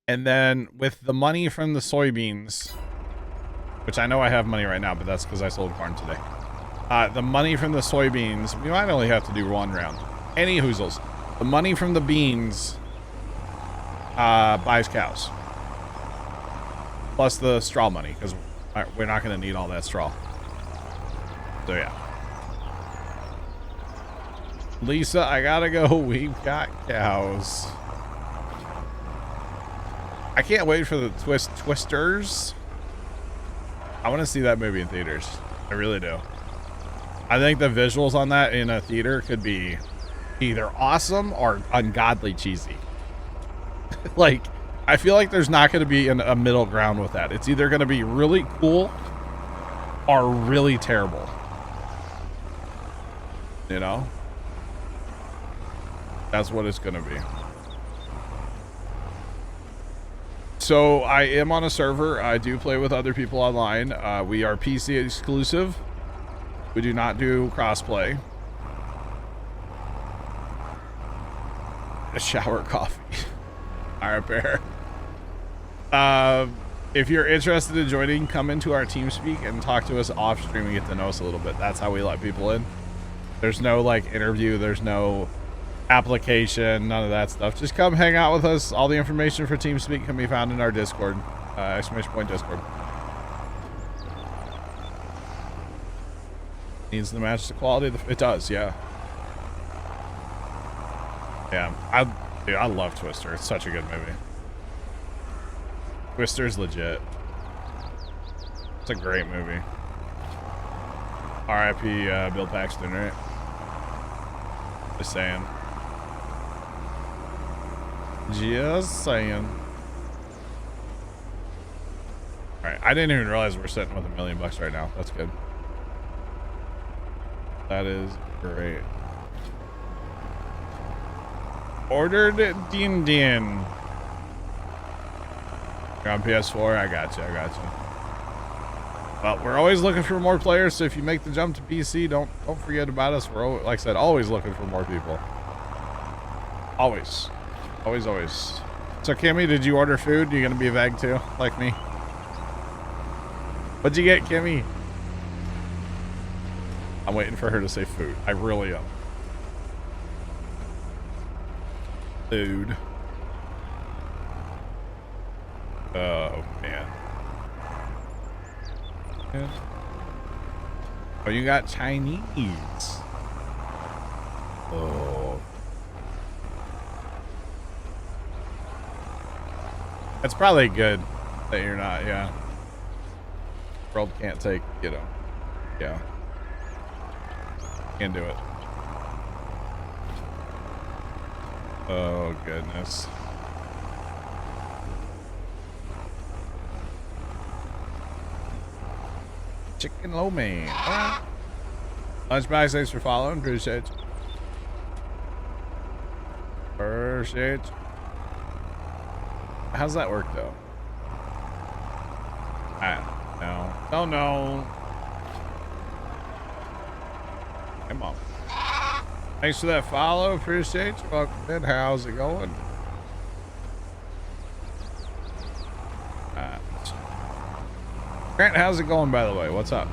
Speaker 1: And then with the money from the soybeans, which I know I have money right now, but that's because I sold corn today. The money from the soybeans, we might only have to do 1 round. Any hoozles. The money from the beans buys cows. Plus the straw money, because we're not going to need all that straw. So yeah. Lisa, I gotta go. We've got cows. I can't wait for the Twisters. I want to see that movie in theaters. I really do. I think the visuals on that in a theater could be either awesome or ungodly cheesy. Like, I feel like there's not going to be a middle ground with that. It's either going to be really cool or really terrible. You know? That's what it's going to be. So I am on a server. I do play with other people online. We are PC exclusive. We do not do crossplay. A shower coffee. All right, Bear. If you're interested in joining, come into our TeamSpeak and talk to us off stream and get to know us a little bit. That's how we let people in. There's no like interview. There's no application, none of that stuff. Just come hang out with us. All the information for TeamSpeak can be found in our Discord, !Discord. Needs to match the quality of it does, yeah. Yeah, I love Twister. It's such a good movie. Twister's legit. It's a great movie. R.I.P. Bill Paxton, right? Just saying. Just saying. Alright, I didn't even realize we're sitting with $1 million right now. That's good. That is great. Ordered Din Din. You're on PS4? I got you. Well, we're always looking for more players, so if you make the jump to PC, don't forget about us. We're, like I said, always looking for more people. Always. Always. So, Kimmy, did you order food? You gonna be a veg too, like me? What'd you get, Kimmy? I'm waiting for her to say food. I really am. Food. Oh, man. Yeah. Oh, you got Chinese. Oh. It's probably good that you're not, yeah. World can't take, you know. Yeah. Can't do it. Oh, goodness. Chicken lo mein. Right. Lunchbox, thanks for following. Appreciate you. Appreciate you. How's that work, though? I don't know. Oh, no. Come on. Thanks for that follow. Appreciate you. Welcome in. How's it going? Grant, how's it going, by the way? What's up?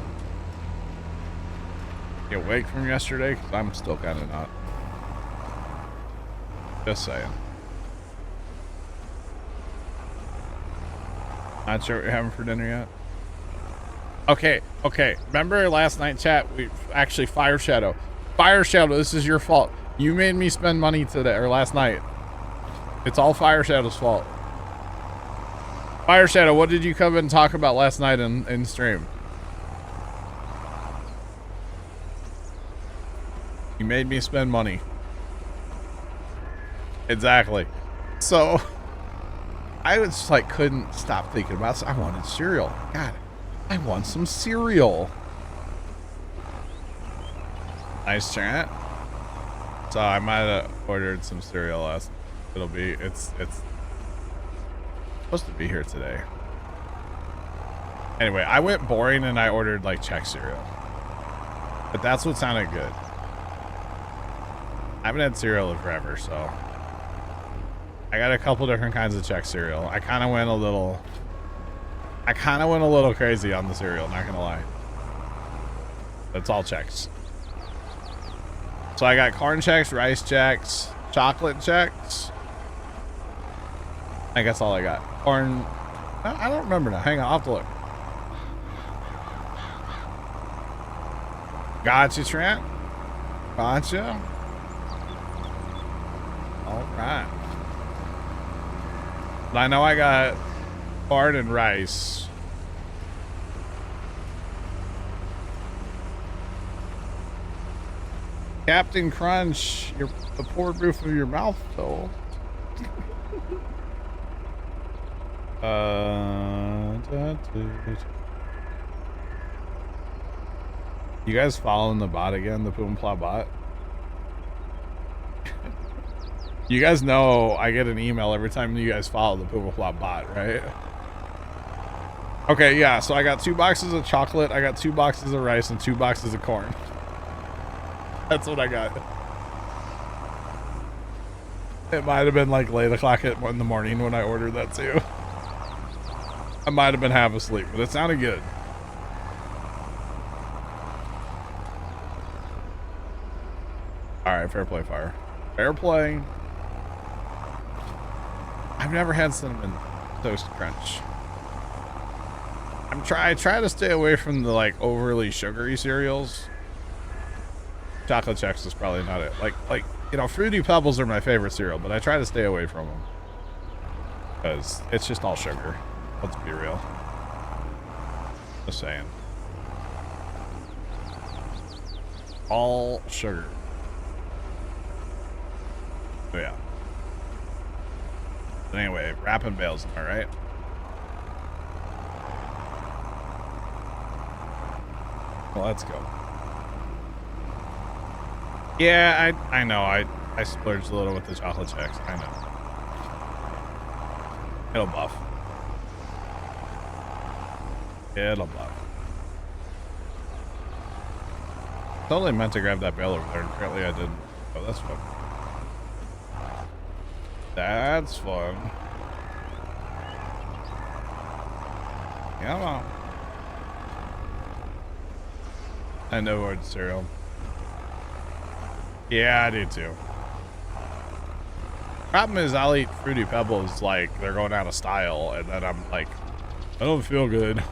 Speaker 1: You awake from yesterday? Because I'm still kind of not. Just saying. Not sure what you're having for dinner yet? Okay, okay. Remember last night, chat? We actually Fire Shadow. Fire Shadow, this is your fault. You made me spend money today or last night. It's all Fire Shadow's fault. Fire Shadow, what did you come and talk about last night in stream? You made me spend money. Exactly. So I was like, couldn't stop thinking about it. I wanted cereal. God, I want some cereal. Nice chat. So I might have ordered some cereal last. It's supposed to be here today. Anyway, I went boring and I ordered like Czech cereal. But that's what sounded good. I haven't had cereal in forever, so I got a couple different kinds of Czech cereal. I kind of went a little crazy on the cereal, not gonna lie. It's all Czechs. So I got corn Czechs, rice Czechs, chocolate Czechs. I guess all I got. Corn. I don't remember now. Hang on, I'll have to look. Gotcha, Trent. Gotcha. All right. But I know I got corn and rice. Captain Crunch, the poor roof of your mouth, though. You guys following the bot again, the Puma Plow bot? You guys know I get an email every time you guys follow the Puma Plow bot, right? Okay, yeah, so I got 2 boxes of chocolate, I got 2 boxes of rice, and 2 boxes of corn. That's what I got. It might have been like late o'clock in the morning when I ordered that too. I might have been half asleep, but it sounded good. Alright, fair play, Fire. Fair play. I've never had cinnamon toast crunch. I try to stay away from the like overly sugary cereals. Chocolate Chex is probably not it. Like you know, Fruity Pebbles are my favorite cereal, but I try to stay away from them because it's just all sugar. Let's be real. Just saying. All sugar. Oh, yeah. But anyway, wrapping bales, all right. Well, let's go. Yeah, I know. I splurged a little with the chocolate checks. I know. It'll buff. It'll buff. Totally meant to grab that bale over there, and apparently I didn't. Oh, that's fun. That's fun. Come on. I know word cereal. Yeah, I do too. Problem is, I'll eat Fruity Pebbles like they're going out of style, and then I'm like, I don't feel good.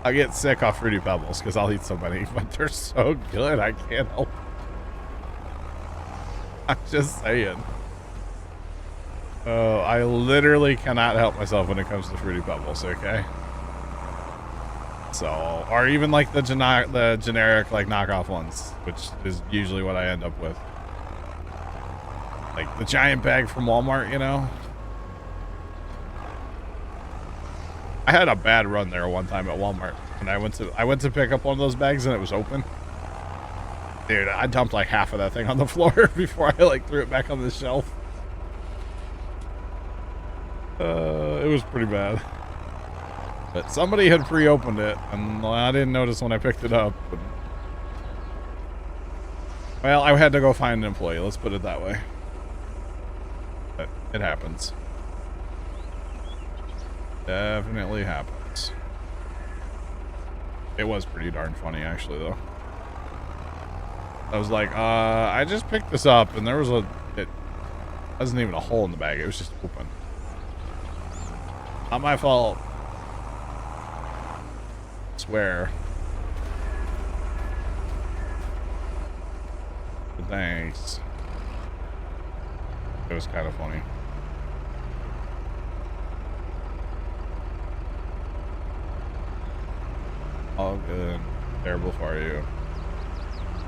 Speaker 1: I get sick off Fruity Pebbles because I'll eat so many, but they're so good, I can't help. I'm just saying. Oh, I literally cannot help myself when it comes to Fruity Pebbles, okay? So, or even like the generic like knockoff ones, which is usually what I end up with. Like the giant bag from Walmart, you know? I had a bad run there one time at Walmart, and I went to pick up one of those bags and it was open. Dude, I dumped like half of that thing on the floor before I like threw it back on the shelf. It was pretty bad. But somebody had pre-opened it, and I didn't notice when I picked it up. But... well, I had to go find an employee, let's put it that way. But it happens. Definitely happens. It was pretty darn funny, actually, though. I was like, I just picked this up, and there was it wasn't even a hole in the bag, it was just open. Not my fault. swear. But thanks. It was kind of funny. All good. Terrible for you.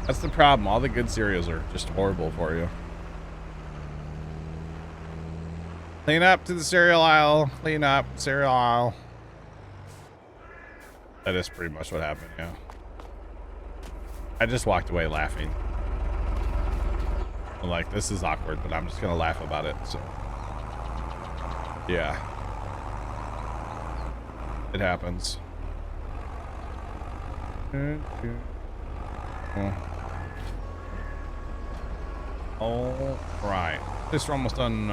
Speaker 1: That's the problem. All the good cereals are just horrible for you. Clean up to the cereal aisle. Clean up, cereal aisle. That is pretty much what happened, yeah. I just walked away laughing. I'm like, this is awkward, but I'm just gonna laugh about it, so. Yeah. It happens. All right. This we're almost done,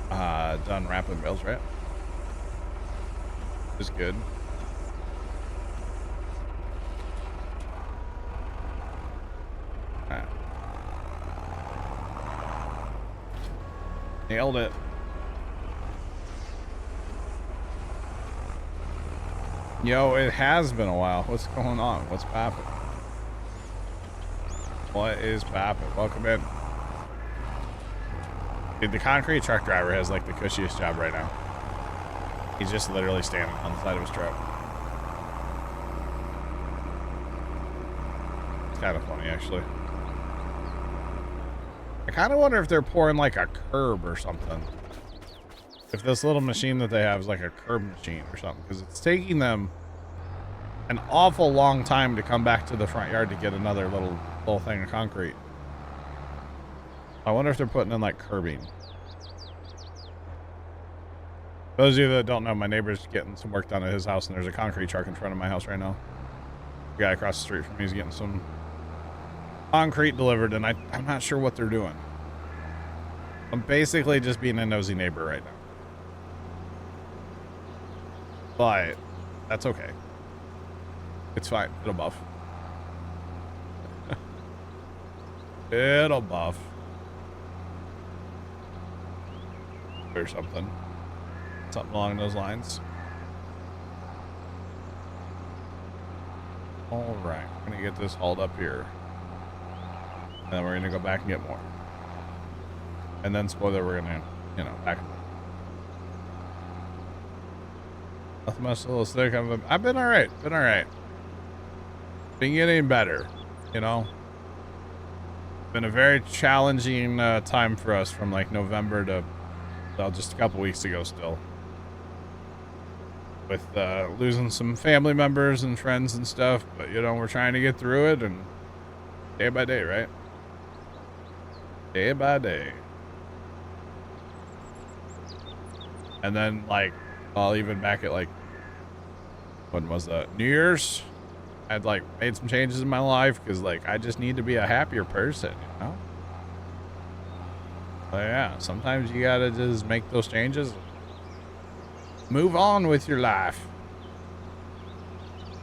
Speaker 1: done wrapping bales, right? Is good. Right. Nailed it. Yo, it has been a while. What's going on? What's poppin'? What is poppin'? Welcome in. Dude, the concrete truck driver has like the cushiest job right now. He's just literally standing on the side of his truck. It's kind of funny, actually. I kind of wonder if they're pouring like a curb or something. If this little machine that they have is like a curb machine or something, because it's taking them an awful long time to come back to the front yard to get another little thing of concrete. I wonder if they're putting in like curbing. Those of you that don't know, my neighbor's getting some work done at his house, and there's a concrete truck in front of my house right now. The guy across the street from me is getting some concrete delivered, and I'm not sure what they're doing. I'm basically just being a nosy neighbor right now. But that's okay. It's fine. It'll buff. It'll buff. Or something. Something along those lines. All right. I'm going to get this hauled up here. And then we're going to go back and get more. And then spoiler, we're going to, you know, back. Nothing much, a little sick. I've been all right. Been all right. Been getting better, you know. Been a very challenging time for us from like November to, well, just a couple weeks ago still. With losing some family members and friends and stuff. But, you know, we're trying to get through it, and day by day, right? Day by day. And then, like, I'll even back at, like, when was that? New Year's? I'd, like, made some changes in my life because, like, I just need to be a happier person, you know? But, yeah, sometimes you gotta just make those changes. Move on with your life.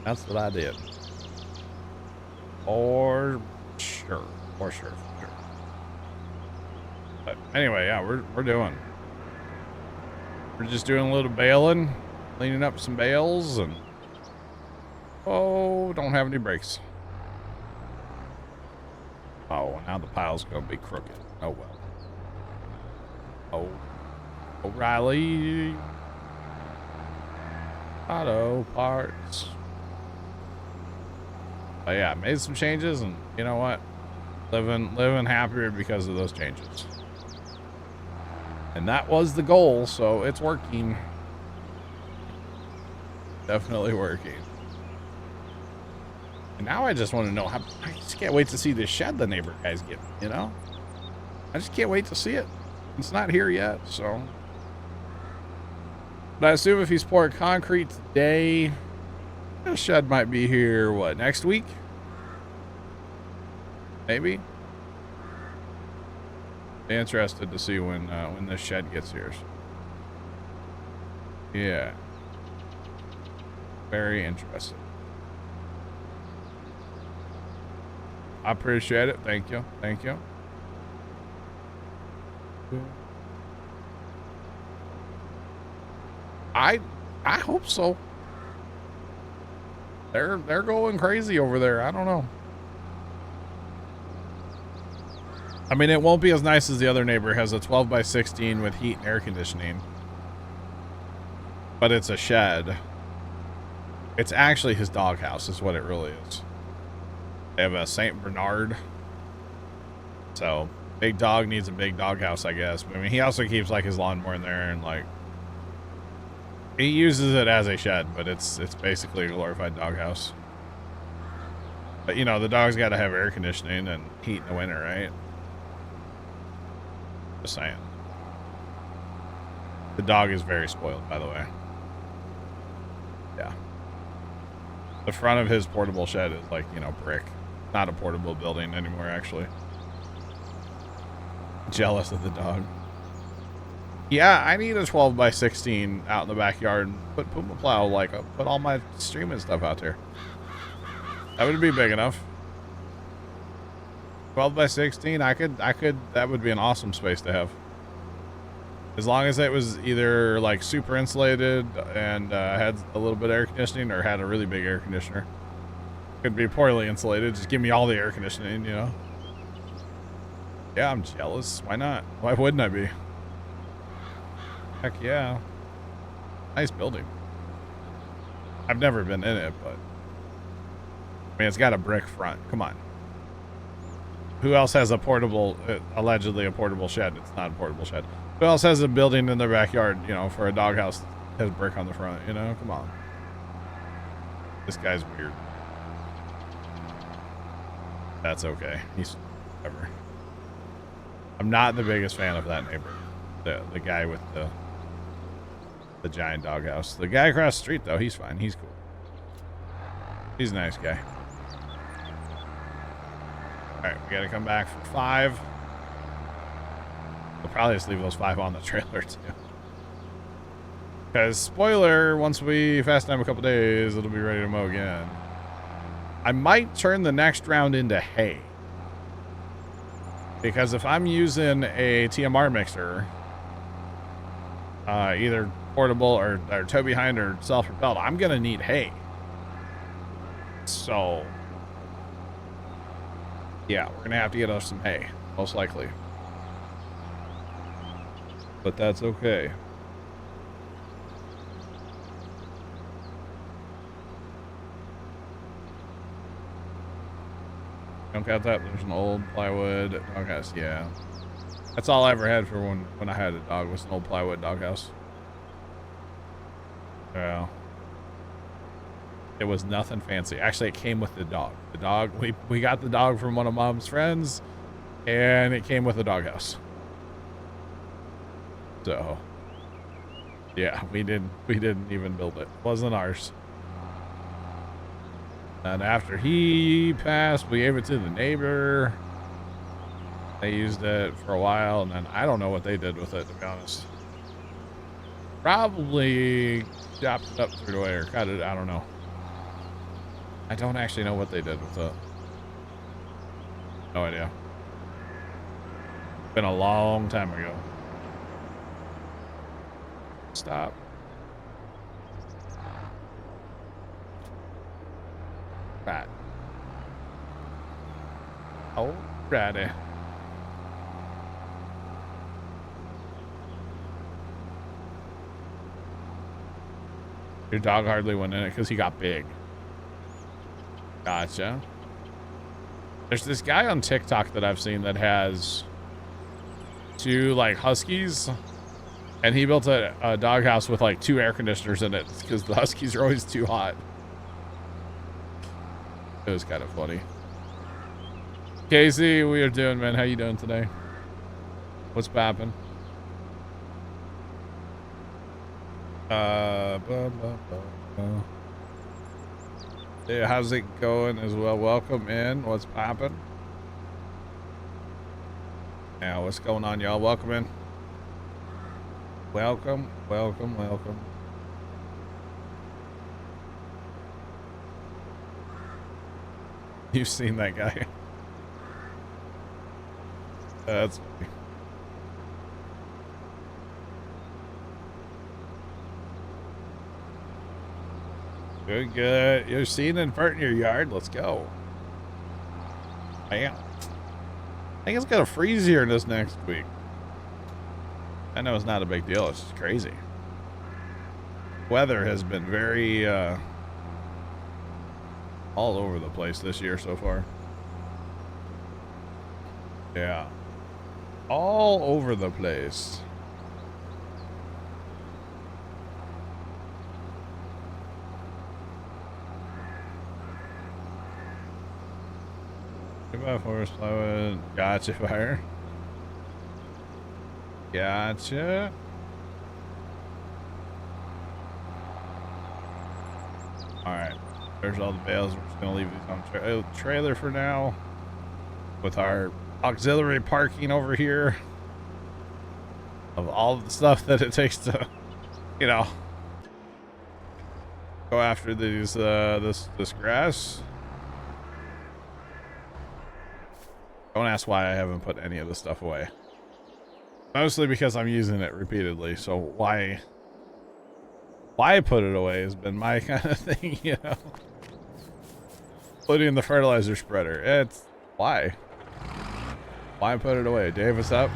Speaker 1: That's what I did. For sure. For sure. For sure. But anyway, yeah, we're doing. We're just doing a little baling, cleaning up some bales, and oh, don't have any brakes. Oh, now the pile's gonna be crooked. Oh well. Oh, O'Reilly Auto Parts. But yeah, made some changes, and you know what? Living happier because of those changes. And that was the goal, so it's working. Definitely working. And now I just want to know how. I just can't wait to see this shed the neighbor guys get, you know? I just can't wait to see it. It's not here yet, so. But I assume if he's pouring concrete today, the shed might be here, what, next week? Maybe? Interested to see when this shed gets here. Yeah. Very interested. I appreciate it. Thank you. Thank you. I hope so. They're going crazy over there. I don't know. I mean, it won't be as nice as the other neighbor. It has a 12 by 16 with heat and air conditioning. But it's a shed. It's actually his doghouse is what it really is. They have a St. Bernard. So, big dog needs a big doghouse, I guess. But, I mean, he also keeps, like, his lawnmower in there and, like... He uses it as a shed, but it's basically a glorified doghouse. But, you know, the dog's got to have air conditioning and heat in the winter, right? Just saying. The dog is very spoiled, by the way. Yeah. The front of his portable shed is like, you know, brick. Not a portable building anymore, actually. Jealous of the dog. Yeah, I need a 12 by 16 out in the backyard and put Puma Plow, like, put all my streaming stuff out there. That would be big enough. 12 by 16, I could, that would be an awesome space to have. As long as it was either like super insulated and had a little bit of air conditioning or had a really big air conditioner. Could be poorly insulated, just give me all the air conditioning, you know? Yeah, I'm jealous. Why not? Why wouldn't I be? Heck yeah. Nice building. I've never been in it, but I mean, it's got a brick front. Come on. Who else has a portable, allegedly a portable shed? It's not a portable shed. Who else has a building in their backyard, you know, for a doghouse that has brick on the front, you know? Come on. This guy's weird. That's okay. He's whatever. I'm not the biggest fan of that neighbor. The guy with the giant doghouse. The guy across the street, though, he's fine. He's cool. He's a nice guy. Alright, we gotta come back for 5. We'll probably just leave those 5 on the trailer, too. Because, spoiler, once we fast time a couple days, it'll be ready to mow again. I might turn the next round into hay. Because if I'm using a TMR mixer, either portable or tow behind or self-propelled, I'm going to need hay. So... yeah, we're going to have to get us some hay, most likely. But that's okay. Don't got that. There's an old plywood doghouse. Yeah. That's all I ever had for when I had a dog, was an old plywood doghouse. Well, it was nothing fancy. Actually, it came with the dog. The dog, we got the dog from one of Mom's friends, and it came with the doghouse. So, yeah, we didn't even build it. It wasn't ours. And after he passed, we gave it to the neighbor. They used it for a while, and then I don't know what they did with it, to be honest. Probably chopped it up, threw it away, or cut it. I don't know. I don't actually know what they did with it. No idea. Been a long time ago. Stop. Right. Alrighty. Your dog hardly went in it because he got big. Gotcha. There's this guy on TikTok that I've seen that has 2 like huskies, and he built a doghouse with like 2 air conditioners in it because the huskies are always too hot. It was kind of funny. Casey, what are doing, man? How you doing today? What's poppin'? Yeah, how's it going as well? Welcome in. What's poppin'? Yeah, what's going on, y'all? Welcome in. Welcome, welcome, welcome. You've seen that guy. That's funny. Good, good. You're seeing an invert in your yard? Let's go. Bam. I think it's gonna freeze here this next week. I know it's not a big deal. It's just crazy. Weather has been very all over the place this year so far. Yeah. All over the place. Goodbye, forest plywood. Gotcha, fire. Gotcha. Alright. There's all the bales. We're just going to leave these on the trailer for now. With our auxiliary parking over here. Of all of the stuff that it takes to, you know, go after these, this grass. Don't ask why I haven't put any of this stuff away. Mostly because I'm using it repeatedly, so why I put it away has been my kind of thing, you know. Putting in the fertilizer spreader. It's why put it away? Dave, what's up?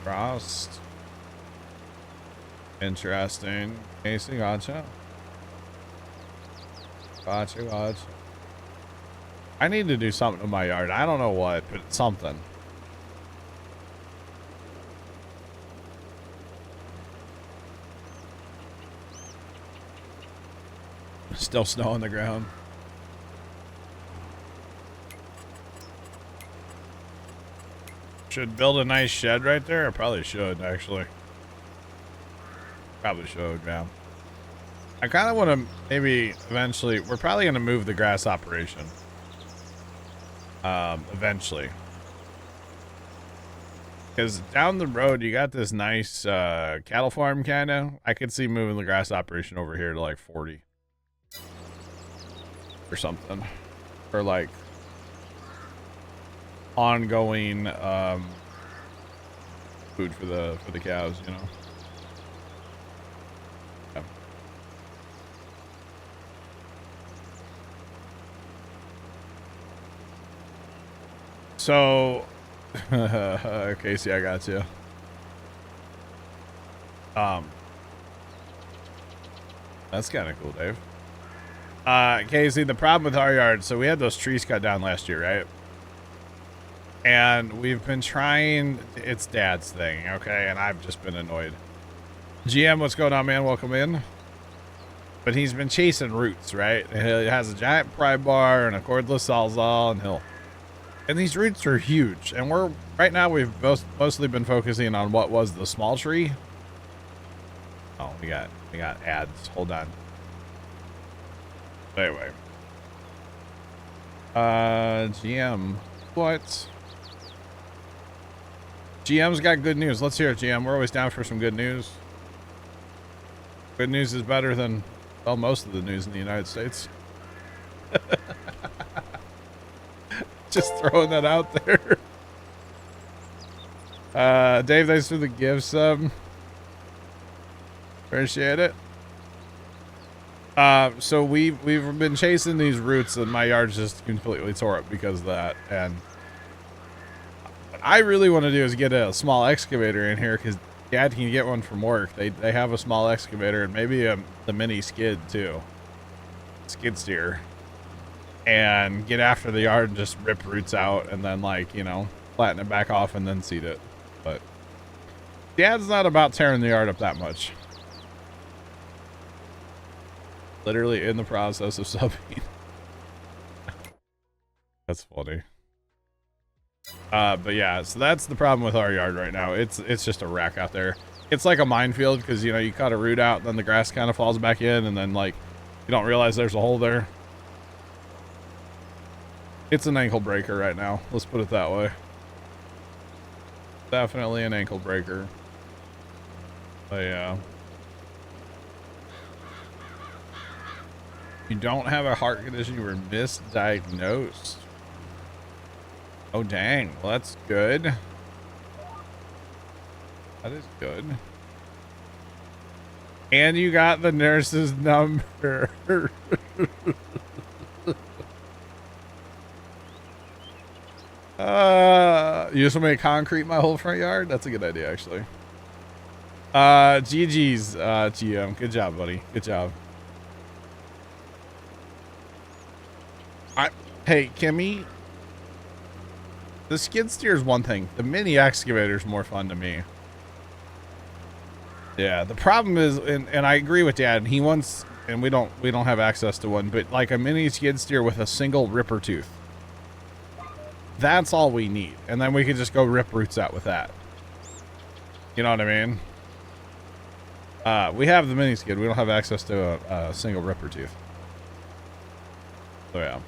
Speaker 1: Frost. Interesting. Casey, gotcha. Gotcha. I need to do something to my yard. I don't know what, but it's something. Still snow on the ground. Should build a nice shed right there. I probably should, actually. Probably should, yeah. I kind of want to maybe eventually, we're probably going to move the grass operation. Eventually. Because down the road, you got this nice cattle farm, kind of. I could see moving the grass operation over here to like 40. Or something. Or like ongoing food for the cows, you know. Yeah. So Casey, I got you. That's kind of cool, Dave. Casey, the problem with our yard, so we had those trees cut down last year, right? And we've been trying, it's Dad's thing, okay? And I've just been annoyed. GM, what's going on, man? Welcome in. But he's been chasing roots, right? He has a giant pry bar and a cordless sawzall, and these roots are huge. And right now we've mostly been focusing on what was the small tree. Oh, we got ads. Hold on. Anyway. GM. What? GM's got good news. Let's hear it, GM. We're always down for some good news. Good news is better than, well, most of the news in the United States. Just throwing that out there. Dave, thanks for the gift sub. Appreciate it. So we've been chasing these roots, and my yard's just completely tore up because of that. And what I really want to do is get a small excavator in here, because Dad can get one from work. They have a small excavator, and maybe the mini skid too, skid steer, and get after the yard and just rip roots out, and then, like, you know, flatten it back off and then seed it. But Dad's not about tearing the yard up that much. Literally in the process of subbing. That's funny. But yeah, so that's the problem with our yard right now. It's just a wreck out there. It's like a minefield, because, you know, you cut a root out and then the grass kind of falls back in, and then, like, you don't realize there's a hole there. It's an ankle breaker right now. Let's put it that way. Definitely an ankle breaker. But yeah. You don't have a heart condition, you were misdiagnosed. Oh, dang. Well, that's good. That is good. And you got the nurse's number. You just want me to concrete my whole front yard? That's a good idea, actually. GG's, GM. Good job, buddy. Good job. Hey, Kimmy. The skid steer is one thing. The mini excavator is more fun to me. Yeah, the problem is, and I agree with Dad. He wants, and we don't have access to one, but like a mini skid steer with a single ripper tooth. That's all we need, and then we can just go rip roots out with that. You know what I mean? We have the mini skid. We don't have access to a single ripper tooth. So yeah.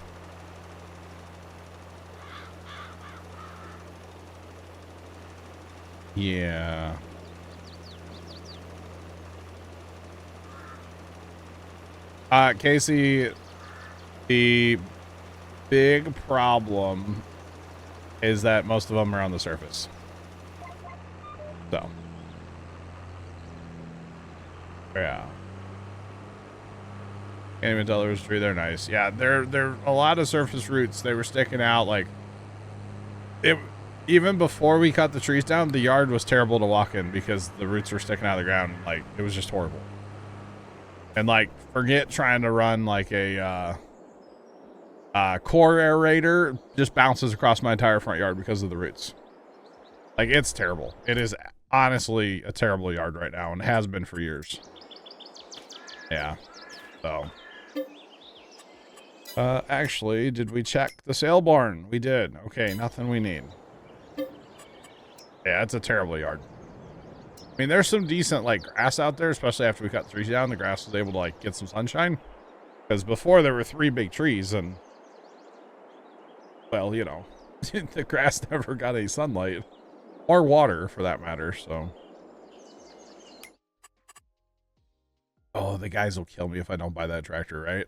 Speaker 1: Yeah. Casey, the big problem is that most of them are on the surface. So. Yeah. Can't even tell there was a tree. They're nice. Yeah, they're a lot of surface roots. They were sticking out like it. Even before we cut the trees down, the yard was terrible to walk in because the roots were sticking out of the ground. Like, it was just horrible. And like, forget trying to run like a core aerator. Just bounces across my entire front yard because of the roots. Like, it's terrible. It is honestly a terrible yard right now and has been for years. Yeah. So. Actually, did we check the sale barn? We did. Okay, nothing we need. Yeah, it's a terrible yard. I mean, there's some decent, like, grass out there, especially after we cut trees down. The grass was able to, like, get some sunshine. Because before, there were 3 big trees, and, well, you know, the grass never got any sunlight. Or water, for that matter, so. Oh, the guys will kill me if I don't buy that tractor, right?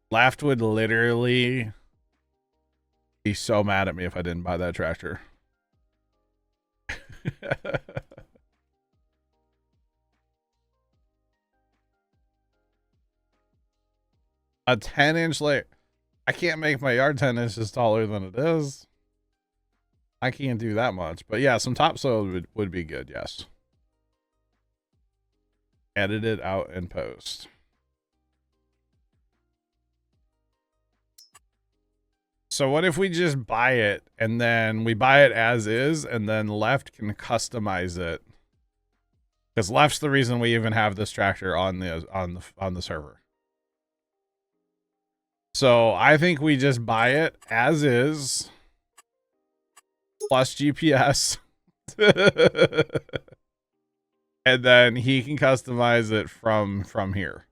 Speaker 1: Laughed would literally be so mad at me if I didn't buy that tractor. A 10-inch layer. I can't make my yard 10 inches taller than it is. I can't do that much. But yeah, some topsoil would be good, yes. Edit it out in post. So what if we just buy it and then we buy it as is and then Left can customize it? Because Left's the reason we even have this tractor on the server. So I think we just buy it as is plus GPS. And then he can customize it from here.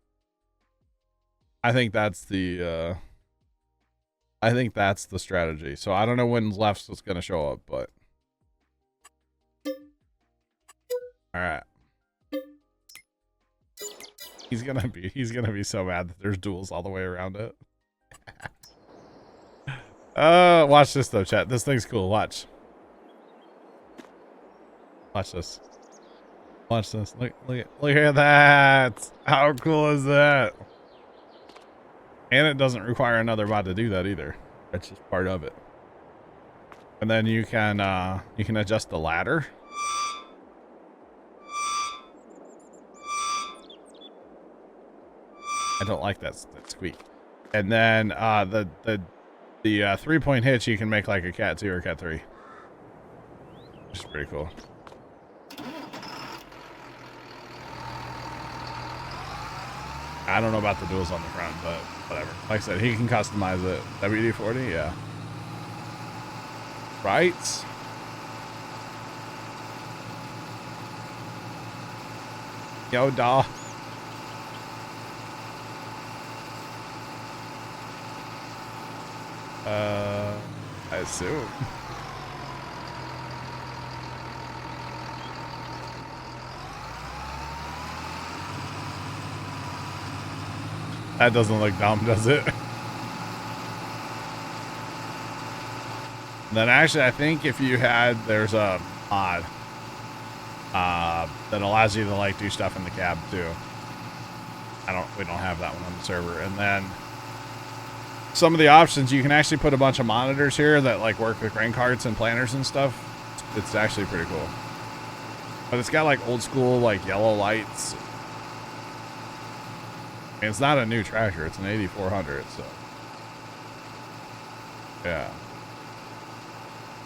Speaker 1: I think that's the strategy. So I don't know when Left's is going to show up, but all right. He's going to be so mad that there's duels all the way around it. Watch this though, chat. This thing's cool. Watch this. Watch this. Look at that. How cool is that? And it doesn't require another bot to do that either. That's just part of it. And then you can adjust the ladder. I don't like that squeak. And then the 3-point hitch you can make like a Cat 2 or Cat 3. Which is pretty cool. I don't know about the duals on the front, but whatever. Like I said, he can customize it. WD-40, yeah. Right? Yo, daw. I assume. That doesn't look dumb, does it? And then actually, I think if you had, there's a mod that allows you to like do stuff in the cab too. We don't have that one on the server. And then some of the options, you can actually put a bunch of monitors here that like work with grain carts and planters and stuff. It's actually pretty cool. But it's got like old school like yellow lights. I mean, it's not a new tractor, it's an 8400, so yeah.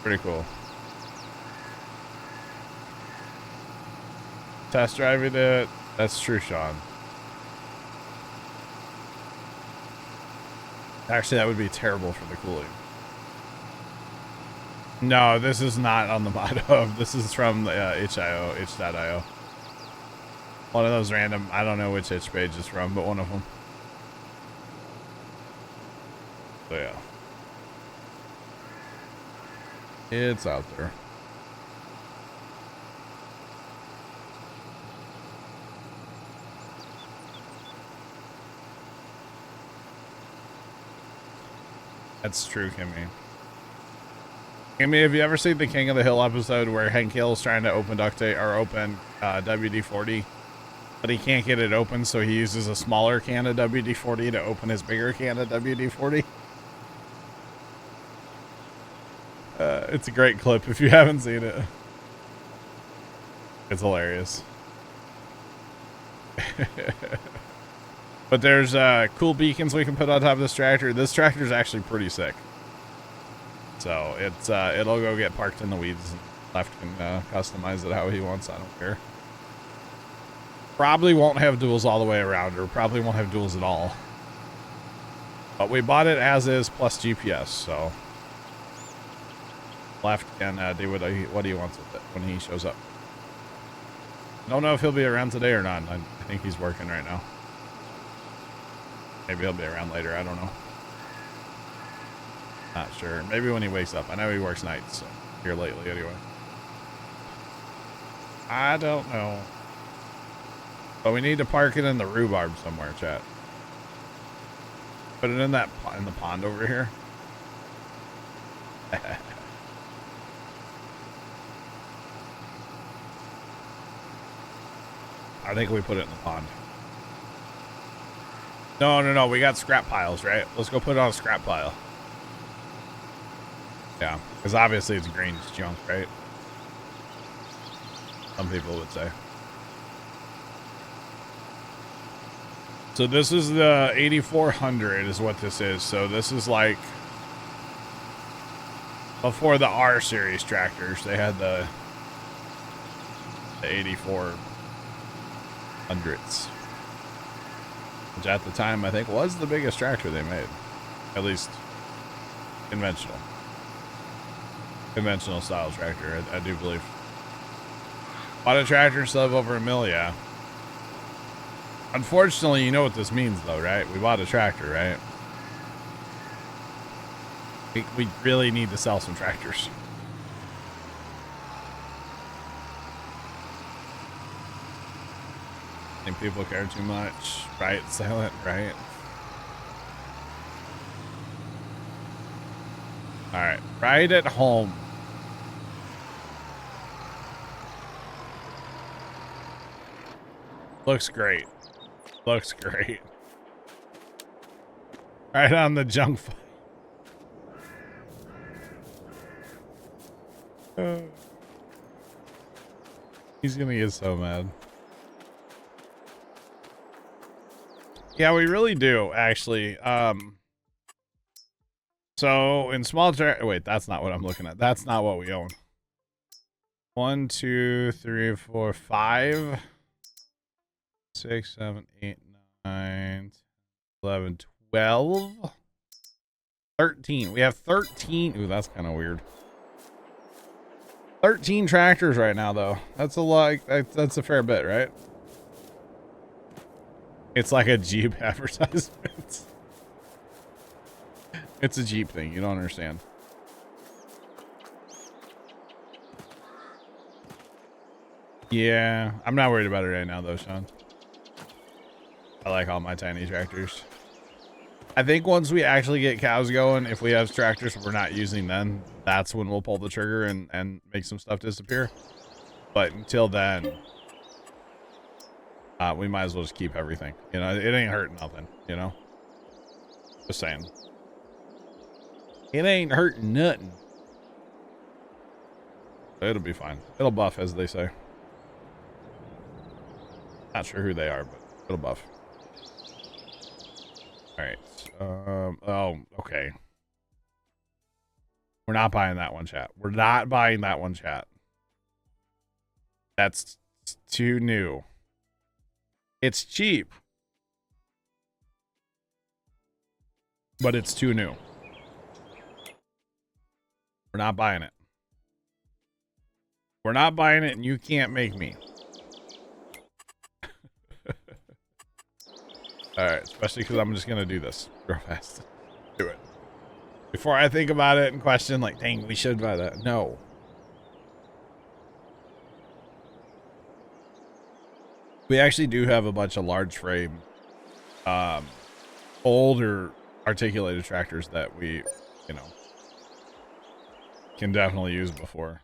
Speaker 1: Pretty cool. Test driving it. That's true, Sean. Actually, that would be terrible for the cooling. No, this is not on the mod of. This is from the itch.io. One of those random, I don't know which itch page it's from, but one of them. So yeah. It's out there. That's true, Kimmy. Kimmy, have you ever seen the King of the Hill episode where Hank Hill's trying to open WD-40, but he can't get it open, so he uses a smaller can of WD-40 to open his bigger can of WD-40? It's a great clip if you haven't seen it. It's hilarious. But there's cool beacons we can put on top of this tractor. This tractor is actually pretty sick. So it's it'll go get parked in the weeds and Left can customize it how he wants. I don't care. Probably won't have duals all the way around, or probably won't have duals at all. But we bought it as is plus GPS, so Left can do what he wants with it when he shows up. I don't know if he'll be around today or not. I think he's working right now. Maybe he'll be around later. I don't know. Not sure. Maybe when he wakes up. I know he works nights, so here lately anyway. I don't know. But we need to park it in the rhubarb somewhere, chat. Put it in the pond over here. I think we put it in the pond. No. We got scrap piles, right? Let's go put it on a scrap pile. Yeah, because obviously it's green, it's junk, right? Some people would say. So this is the 8400 is what this is. So this is like before the R series tractors. They had the 8400s, which at the time I think was the biggest tractor they made, at least conventional style tractor. I do believe. Bought a tractor, still have over $1 million. Yeah. Unfortunately, you know what this means, though, right? We bought a tractor, right? We really need to sell some tractors. I think people care too much. Right? Silent, right? Alright. Right at home. Looks great. Looks great. Right on the junk file. He's gonna get so mad. Yeah, we really do, actually. So in small wait, that's not what I'm looking at. That's not what we own. 1, 2, 3, 4, 5, 6, 7, 8, 9, 11, 12, 13. We have 13. Ooh, that's kind of weird. 13 tractors right now, though. That's a lot. That's a fair bit, right? It's like a Jeep advertisement. It's a Jeep thing. You don't understand. Yeah, I'm not worried about it right now, though, Sean. I like all my tiny tractors. I think once we actually get cows going, if we have tractors we're not using, then that's when we'll pull the trigger and make some stuff disappear. But until then, we might as well just keep everything. You know, it ain't hurting nothing, you know? Just saying. It ain't hurting nothing. It'll be fine. It'll buff, as they say. Not sure who they are, but it'll buff. All right. Oh, okay. We're not buying that one, chat. We're not buying that one, chat. That's too new. It's cheap, but it's too new. We're not buying it. We're not buying it, and you can't make me. All right, especially because I'm just gonna do this real fast. Do it before I think about it and question, like, dang, we should buy that. No. We actually do have a bunch of large frame, older articulated tractors that we, you know, can definitely use before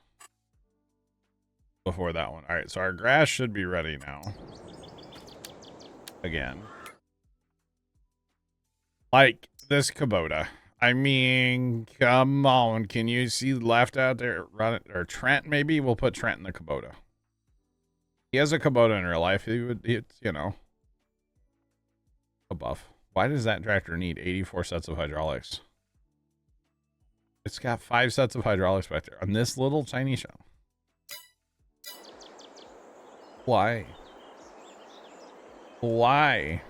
Speaker 1: that one. All right, so our grass should be ready now. Again. Like this Kubota. I mean, come on. Can you see left out there? Run it, or Trent, maybe? We'll put Trent in the Kubota. He has a Kubota in real life. It's, you know, a buff. Why does that tractor need 84 sets of hydraulics? It's got 5 sets of hydraulics back there on this little tiny shell. Why? Why?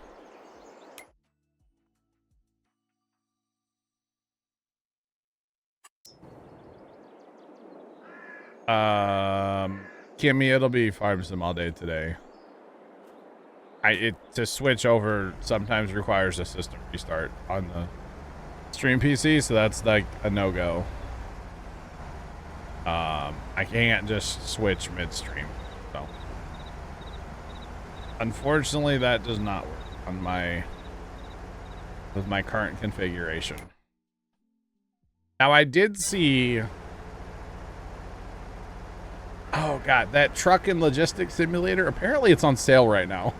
Speaker 1: Kimmy, it'll be farm sim all day today. To switch over sometimes requires a system restart on the stream PC, so that's like a no-go. I can't just switch midstream, so unfortunately that does not work on with my current configuration. Now I did see, oh god, that truck and logistics simulator, apparently it's on sale right now.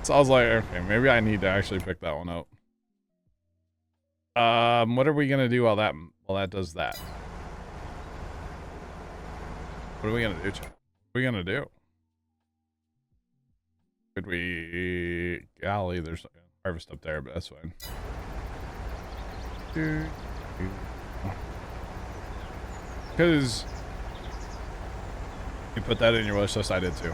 Speaker 1: So I was like, okay, maybe I need to actually pick that one up. What are we gonna do while that does that? What are we gonna do, chat? What are we gonna do? Could we, golly, there's a harvest up there, but that's fine. Because you put that in your wish list, I did too.